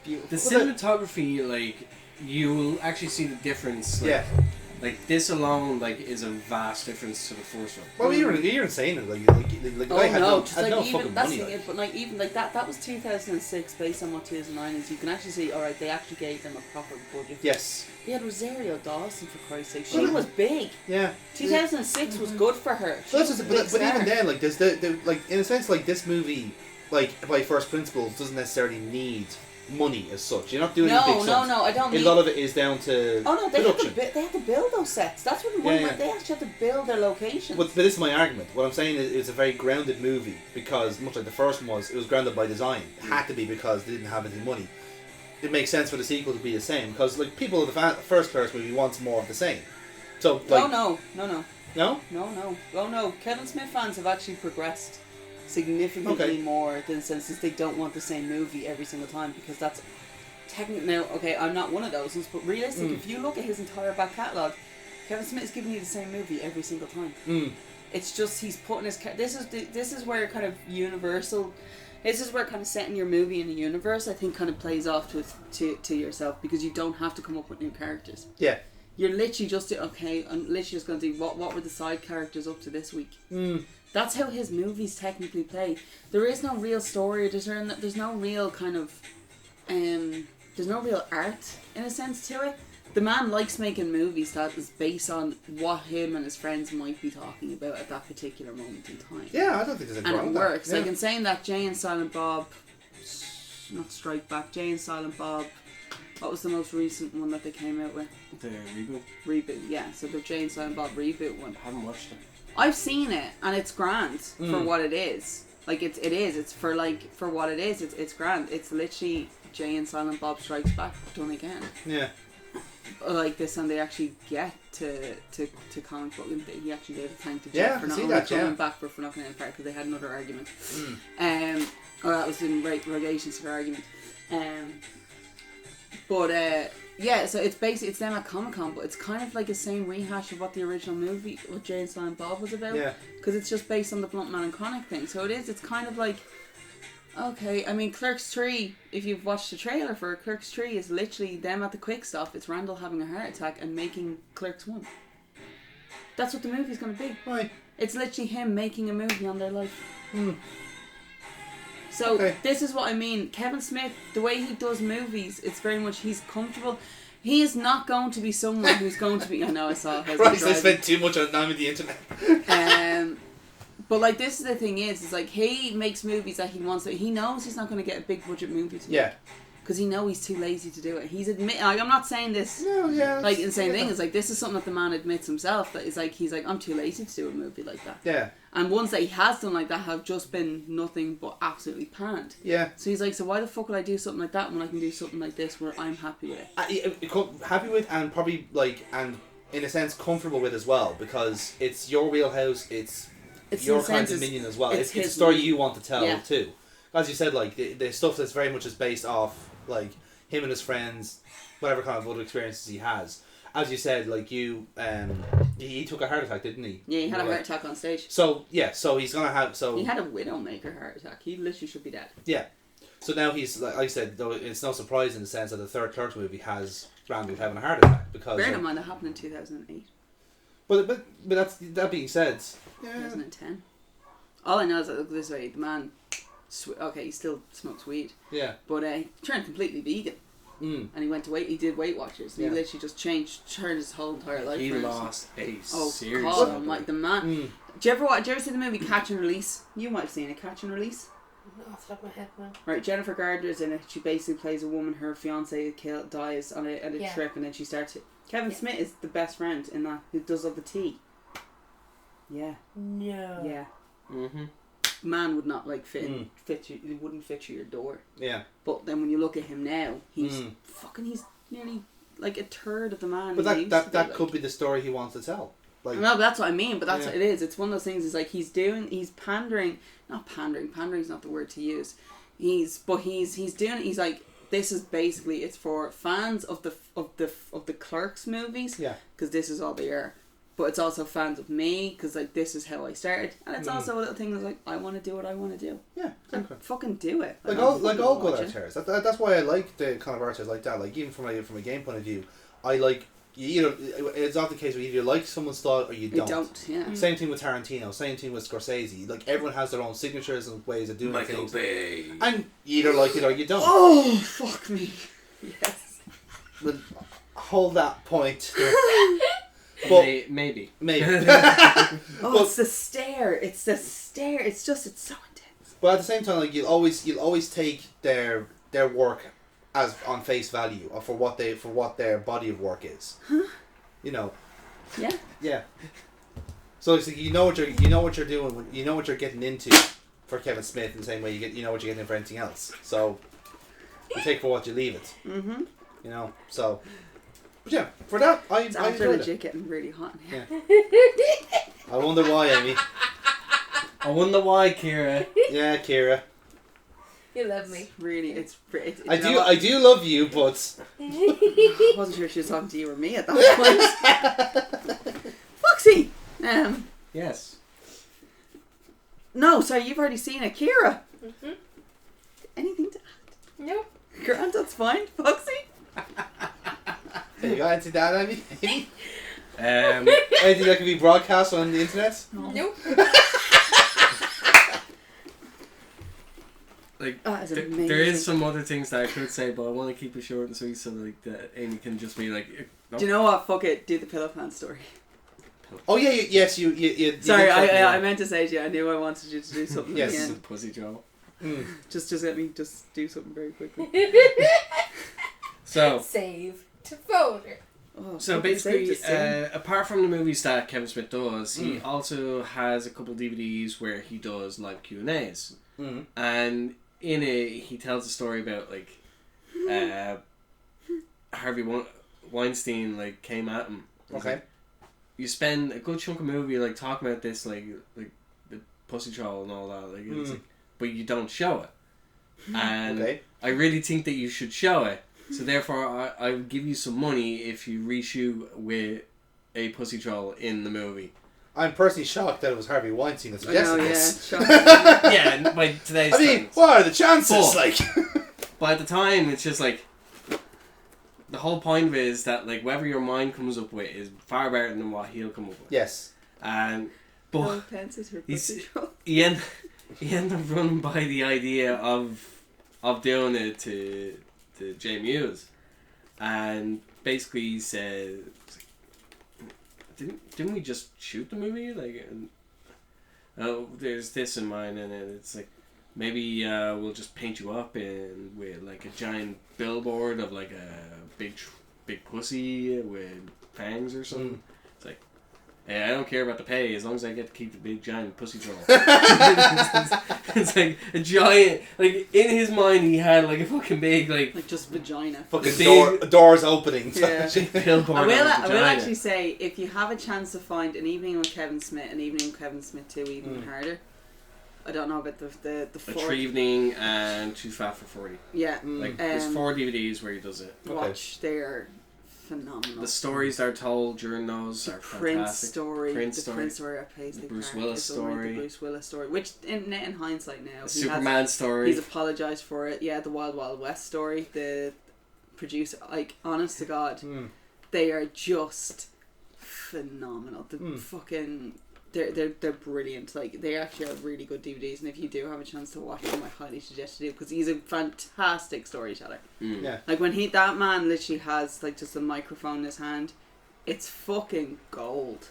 beautiful. The cinematography, like, you'll actually see the difference. Like, Yeah. Like, this alone, like, is a vast difference to the first one. Well, you're insane. Like the guy had no fucking that's money. the thing, but like even like that was 2006 based on what 2009 is. You can actually see, alright, they actually gave them a proper budget. Yes. They had Rosario Dawson, for Christ's sake. She Well, was big. Yeah. 2006 was good for her. She So that's was just, a big but even star. then, like there's the like in a sense, like this movie, like by first principles, doesn't necessarily need money as such. You're not doing any big stunts. No, I don't A mean. lot of it is down to Oh no, they production. had to build those sets. That's what Yeah. they actually had to build their locations. But this is my argument. What I'm saying is it's a very grounded movie because, much like the first one was, it was grounded by design. It had to be because they didn't have any money. It makes sense for the sequel to be the same because, like, people of the first Clerks movie wants more of the same. So, like, No. no? Oh no. Kevin Smith fans have actually progressed significantly more than since they don't want the same movie every single time because that's technically now. Okay, I'm not one of those ones, but realistic. If you look at his entire back catalogue, Kevin Smith is giving you the same movie every single time. It's just he's putting his. This is where kind of universal. This is where kind of setting your movie in a universe, I think, kind of plays off to yourself because you don't have to come up with new characters. Yeah. You're literally just I'm literally just going to do what were the side characters up to this week. That's how his movies technically play. There is no real story. There's no real kind of there's no real art in a sense to it. The man likes making movies that is based on what him and his friends might be talking about at that particular moment in time. Yeah, I don't think there's anything wrong And with it that. works. Yeah. Like in saying that, Jay and Silent Bob, not Strike Back, Jay and Silent Bob. What was the most recent one that they came out with? The reboot? Reboot, yeah. So the Jay and Silent Bob reboot one. I haven't watched it. I've seen it and it's grand for what it is. Like it is. It's for what it is. It's grand. It's literally Jay and Silent Bob Strikes Back done again. Yeah. Like this, and they actually get to comic book, and he actually gave a thank to Jeff for not only coming back, but for knocking it apart because they had another argument. Or that was in relation to their argument. Yeah, so it's basically it's them at Comic-Con, but it's kind of like the same rehash of what the original movie, what Jay and Silent Bob was about. Yeah. Because it's just based on the Blunt Man and Chronic thing. So it's kind of like, okay, I mean, Clerks 3, if you've watched the trailer for it, Clerks 3 is literally them at the quick stop. It's Randall having a heart attack and making Clerks 1. That's what the movie's going to be. Right. It's literally him making a movie on their life. So this is what I mean. Kevin Smith, the way he does movies, it's very much he's comfortable. He is not going to be someone who's going to be. I know I saw. Christ, I spent too much time with the internet. But like this is the thing is like he makes movies that he wants. He knows he's not going to get a big budget movie to make. Because he knows he's too lazy to do it. He's like, I'm not saying this. No, yeah. Like the same thing is like this is something that the man admits himself that is like he's like I'm too lazy to do a movie like that. Yeah. And ones that he has done like that have just been nothing but absolutely panned. Yeah. So he's like, so why the fuck would I do something like that when I can do something like this where I'm happy with it? Happy with and probably like and in a sense comfortable with as well because it's your wheelhouse. It's your kind of dominion as well. It's a story you want to tell too. As you said, like the stuff that's very much is based off like him and his friends, whatever kind of other experiences he has. As you said, like he took a heart attack, didn't he? Yeah, he had a heart attack on stage. So so he's gonna have he had a widowmaker heart attack. He literally should be dead. Yeah. So now he's like I said, though it's no surprise in the sense that the third Clerks movie has Randall having a heart attack because. Bear in mind that happened in 2008. But that being said, 2010. All I know is that look this way, the man. Okay, he still smokes weed. Yeah. But he turned completely vegan. Mm. And he went to he did Weight Watchers. And he literally just turned his whole entire life. He around. lost a Oh serious God! amount. I'm like the man. Mm. Do you ever see the movie Catch and Release? You might have seen it, Catch and Release. No, off the top of my head now. Right, Jennifer Gardner's in it. She basically plays a woman. Her fiance dies on a Yeah. trip, and then she starts it. Kevin Smith is the best friend in that, who does all the tea. Yeah. No. Yeah. Mm-hmm. Man would not like fit you. He wouldn't fit through your door. Yeah. But then when you look at him now, he's he's nearly like a third of the man. But he used to that be, like. could be the story he wants to tell. Like, No, but that's what I mean. But that's what it is. It's one of those things. Is like he's pandering. Not pandering. Pandering's not the word to use. He's doing. He's like, this is basically, it's for fans of the Clerks movies. Yeah. Because this is all they are. But it's also fans of me because like this is how I started, and it's also a little thing that's like I want to do what I want to do. Yeah, exactly. Fucking do it. Like all good artists. That's why I like the kind of artists like that. Like even from a game point of view, I like it's often the case where either you like someone's style or you don't. You don't. Yeah. Same thing with Tarantino. Same thing with Scorsese. Like everyone has their own signatures and ways of doing Michael things. Bay. And you either like it or you don't. Oh fuck me. Yes. But hold that point. But maybe. It's the stare. It's the stare. It's so intense. But at the same time, like you'll always take their work as on face value or for what their body of work is. Huh? You know. Yeah. Yeah. So it's like you know what you're doing. You know what you're getting into for Kevin Smith in the same way you know what you're getting in for anything else. So you take for what you leave it. Mhm. You know. So. But yeah, for that, It's I after enjoyed legit it. getting really hot. Yeah. I wonder why, Amy. I wonder why, Kira. Yeah, Kira. You love me. Really, it's I do love you, but I wasn't sure if she was talking to you or me at that point. Foxy! Yes. No, sorry, you've already seen it. Kira! Mm-hmm. Anything to add? Nope. Grant, that's fine. Foxy? you got into that, Amy? Anything Anything that can be broadcast on the internet? Nope. Like That is there amazing. is some other things that I could say, but I want to keep it short and sweet so like that Amy can just be like. Nope. Do you know what? Fuck it. Do the Pillow Plant story. Oh yeah, yes, you Sorry, did something, I meant to say to you. I knew I wanted you to do something. Yes. Again. Pussy Joe. Just let me just do something very quickly. So Save to folder. Oh, So fucking basically, save the scene. apart from the movies that Kevin Smith does, he also has a couple DVDs where he does live Q&As. And in it, he tells a story about, like, Harvey Weinstein, like, came at him. Okay. Like, you spend a good chunk of movie, like, talking about this, like the pussy troll and all that, like, it's like, but you don't show it. And I really think that you should show it. So therefore, I would give you some money if you reshoot with a pussy troll in the movie. I'm personally shocked that it was Harvey Weinstein that suggested this. Yeah, and by today's I mean, standards. what are the chances? But at the time, it's just like the whole point of it is that like whatever your mind comes up with is far better than what he'll come up with. Yes. And No but pants is her pussy troll. he ended up running by the idea of doing it to Jay Muse, and basically he said, didn't we just shoot the movie? Like, oh, there's this in mind, and then it's like maybe we'll just paint you up with like a giant billboard of like a big pussy with fangs or something. It's like, hey, I don't care about the pay as long as I get to keep the big giant pussy troll. It's like a giant, like in his mind he had like a fucking big like just vagina. Fucking doors opening. Yeah. Billboard I will vagina. actually say, if you have a chance to find An Evening with Kevin Smith, An Evening with Kevin Smith 2, even harder. I don't know about the A fourth. Tree Evening and Too Fat for 40. Yeah. Like there's 4 DVDs where he does it. Watch, they're phenomenal. The stories that are told during those are Prince fantastic. story, Prince the story. Prince story, I plays the Bruce part, Willis it's alright, story. the Bruce Willis story, which in hindsight now, The Superman story. He's apologised for it. Yeah, the Wild Wild West story. The producer, like, honest to God, they are just phenomenal. The fucking they're brilliant. Like, they actually are really good DVDs, and if you do have a chance to watch them, I highly suggest you do, because he's a fantastic storyteller. Yeah. Like, when that man literally has like just a microphone in his hand, it's fucking gold.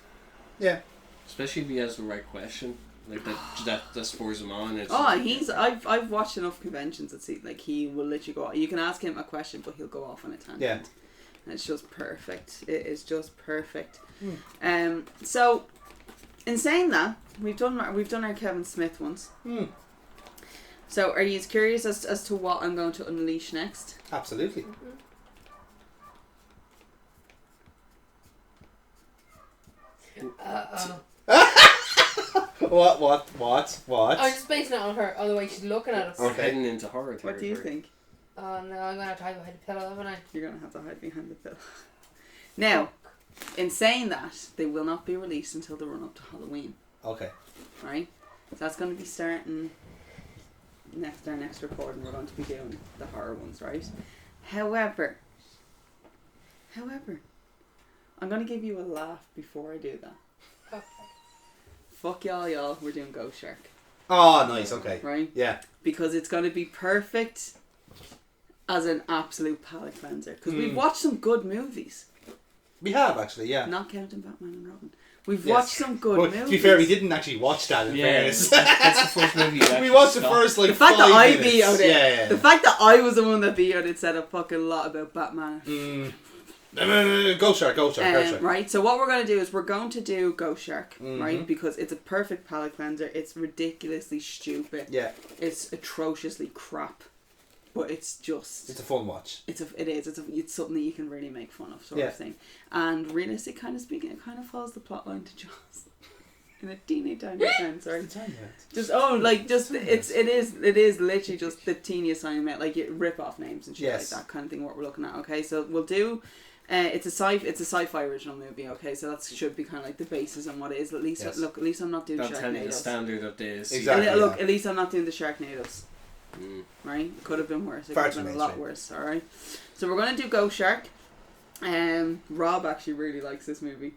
Yeah. Especially if he has the right question, like that spurs him on. I've watched enough conventions that see, like, he will literally go. You can ask him a question, but he'll go off on a tangent. Yeah. And it's just perfect. It is just perfect. So, in saying that, we've done our Kevin Smith ones. So, are you curious as to what I'm going to unleash next? Absolutely. What? I'm just basing it on her, on the way she's looking at us. We're heading into horror territory. What do you think? Oh no, I'm gonna have to hide behind the pillow, haven't I? You're going to have to hide behind the pillow. Now, in saying that, they will not be released until the run up to Halloween. Okay. Right? So that's going to be starting our next recording. We're going to be doing the horror ones, right? However, I'm going to give you a laugh before I do that. Okay. Fuck y'all, we're doing Ghost Shark. Oh, nice, okay. Right? Yeah. Because it's going to be perfect as an absolute palate cleanser. Because we've watched some good movies. We have, actually, yeah. Not counting Batman and Robin. We've watched some good movies. To be fair, we didn't actually watch that, in fairness. That's the first movie you we watched the first, like, the fact 5 that I minutes. vetoed it. Yeah. The fact that I was the one that vetoed it said a fucking lot about Batman. Ghost Shark. Right, so what we're going to do is we're going to do Ghost Shark, Mm-hmm. right? Because it's a perfect palate cleanser. It's ridiculously stupid. Yeah. It's atrociously crap. But it's just... It's a fun watch. It's something that you can really make fun of, sort Yeah. of thing. And realistic kind of speaking, it kind of follows the plotline to Jaws. In a teeny tiny sense, right? It is literally just the teeniest tiny bit, like you rip off names and shit like that kind of thing. What we're looking at, okay? So we'll do. It's a sci-fi original movie, okay? So that should be kind of like the basis on what it is. At least look, at least I'm not doing That'll tell you the Sharknadoes. standard of this. Exactly. Look, at least I'm not doing the Sharknadoes. Right? It could have been worse. It Far could have too been a lot mainstream. worse. All right. So we're gonna do Ghost Shark. Rob actually really likes this movie.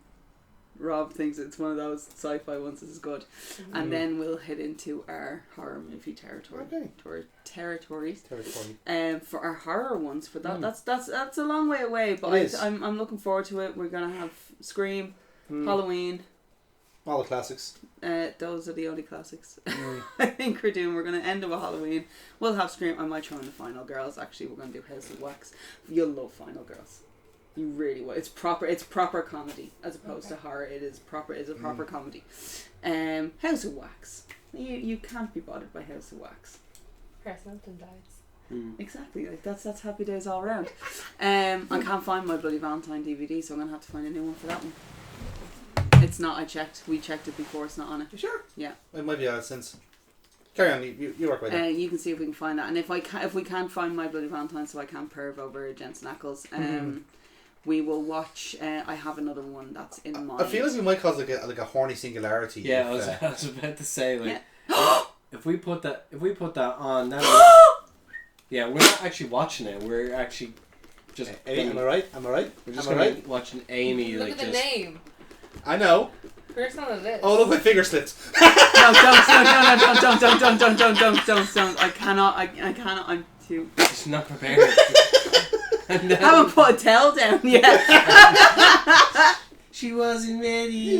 Rob thinks it's one of those sci-fi ones that is good. And then we'll head into our horror movie territory. Okay. To our territories. Territory. For our horror ones, for that that's a long way away, but I'm looking forward to it. We're gonna have Scream, Halloween. All the classics. Those are the only classics. I think we're gonna end it with Halloween. We'll have Scream. I might throw in the Final Girls. Actually, we're gonna do House of Wax. You'll love Final Girls. You really will. It's proper comedy as opposed to horror. It's a proper comedy. House of Wax. You can't be bothered by House of Wax. Person dies. Exactly. Like that's Happy Days all around. I can't find my Bloody Valentine DVD, so I'm gonna have to find a new one for that one. It's not. I checked. We checked it before. It's not on it. You sure? Yeah. It might be out since. Carry on. You work with it. You can see if we can find that, and if we can't find my Bloody Valentine, so I can't perv over Jensen Ackles. We will watch. I have another one that's in mind. I feel like we might cause like a horny singularity. Yeah, I was about to say, like, if we put that on, yeah, we're not actually watching it. We're actually just. Am I right? We're just gonna be watching Amy. Look like at the name. I know. First on the list. Oh, look, my finger slips. No, don't. I cannot. I'm too. Just not prepared. I haven't put a towel down yet. She wasn't ready.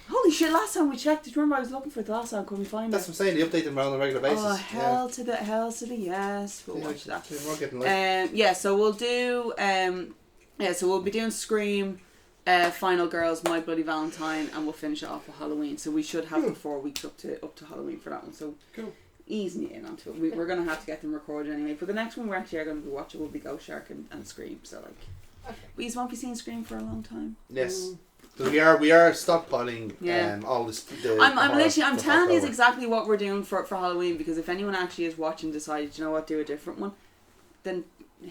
Holy shit! Last time we checked, do you remember I was looking for it the last time? Couldn't find That's it. what I'm saying. They update them on a regular basis. Oh hell to the yes! We'll watch that. We're getting late. Yeah. So we'll do. So we'll be doing Scream, Final Girls, My Bloody Valentine, and we'll finish it off with Halloween. So we should have the 4 weeks up to Halloween for that one. So cool. Ease me in onto it. We're going to have to get them recorded anyway. But the next one we're actually are going to be watching will be Ghost Shark and Scream. So like, we just won't be seeing Scream for a long time. Yes. Because we are stockpiling all this. I'm telling you exactly what we're doing for Halloween, because if anyone actually is watching decided, you know what, do a different one, then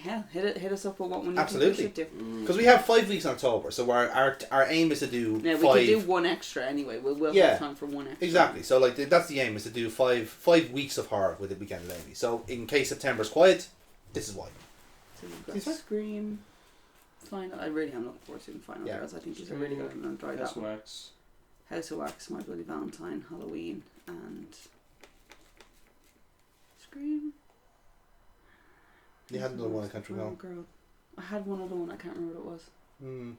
hell, hit us up with what one you think we should do. Because we have 5 weeks in October, so our aim is to do 5. We can do one extra anyway. We'll have time for one extra. Exactly. So like that's the aim, is to do 5 weeks of horror with the weekend of Amy. So in case September's quiet, this is why. So we've got Scream, Final. I really am looking forward to the Final Girls. I think these are really good, and I enjoyed that one. House of Wax, My Bloody Valentine, Halloween, and Scream. You had another one I can't recall. Girl. I had one other one. I can't remember what it was.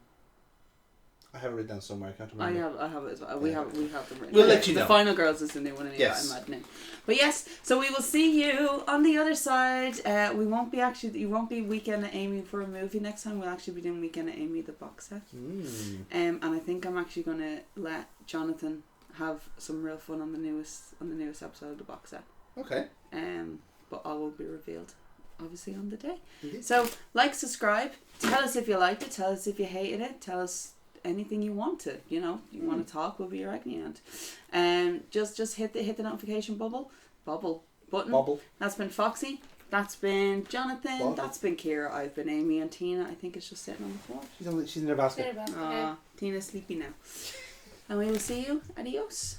I have it written down somewhere. I can't remember. I have it as well. We have them written. We'll let you know. The Final Girls is the new one anyway. Yes. I'm imagining. But yes, so we will see you on the other side. We won't be you won't be Weekend at Amy for a movie next time. We'll actually be doing Weekend at Amy the box set. And I think I'm actually gonna let Jonathan have some real fun on the newest episode of the box set. Okay. But all will be revealed obviously on the day. Mm-hmm. So like, subscribe, tell us if you liked it, tell us if you hated it, tell us anything you want to, you want to talk, we'll be your agony aunt. Just hit the notification button. That's been Foxy, that's been Jonathan, that's been Kira, I've been Amy, and Tina I think it's just sitting on the floor. She's in her basket. Tina's sleepy now. And we will see you. Adios.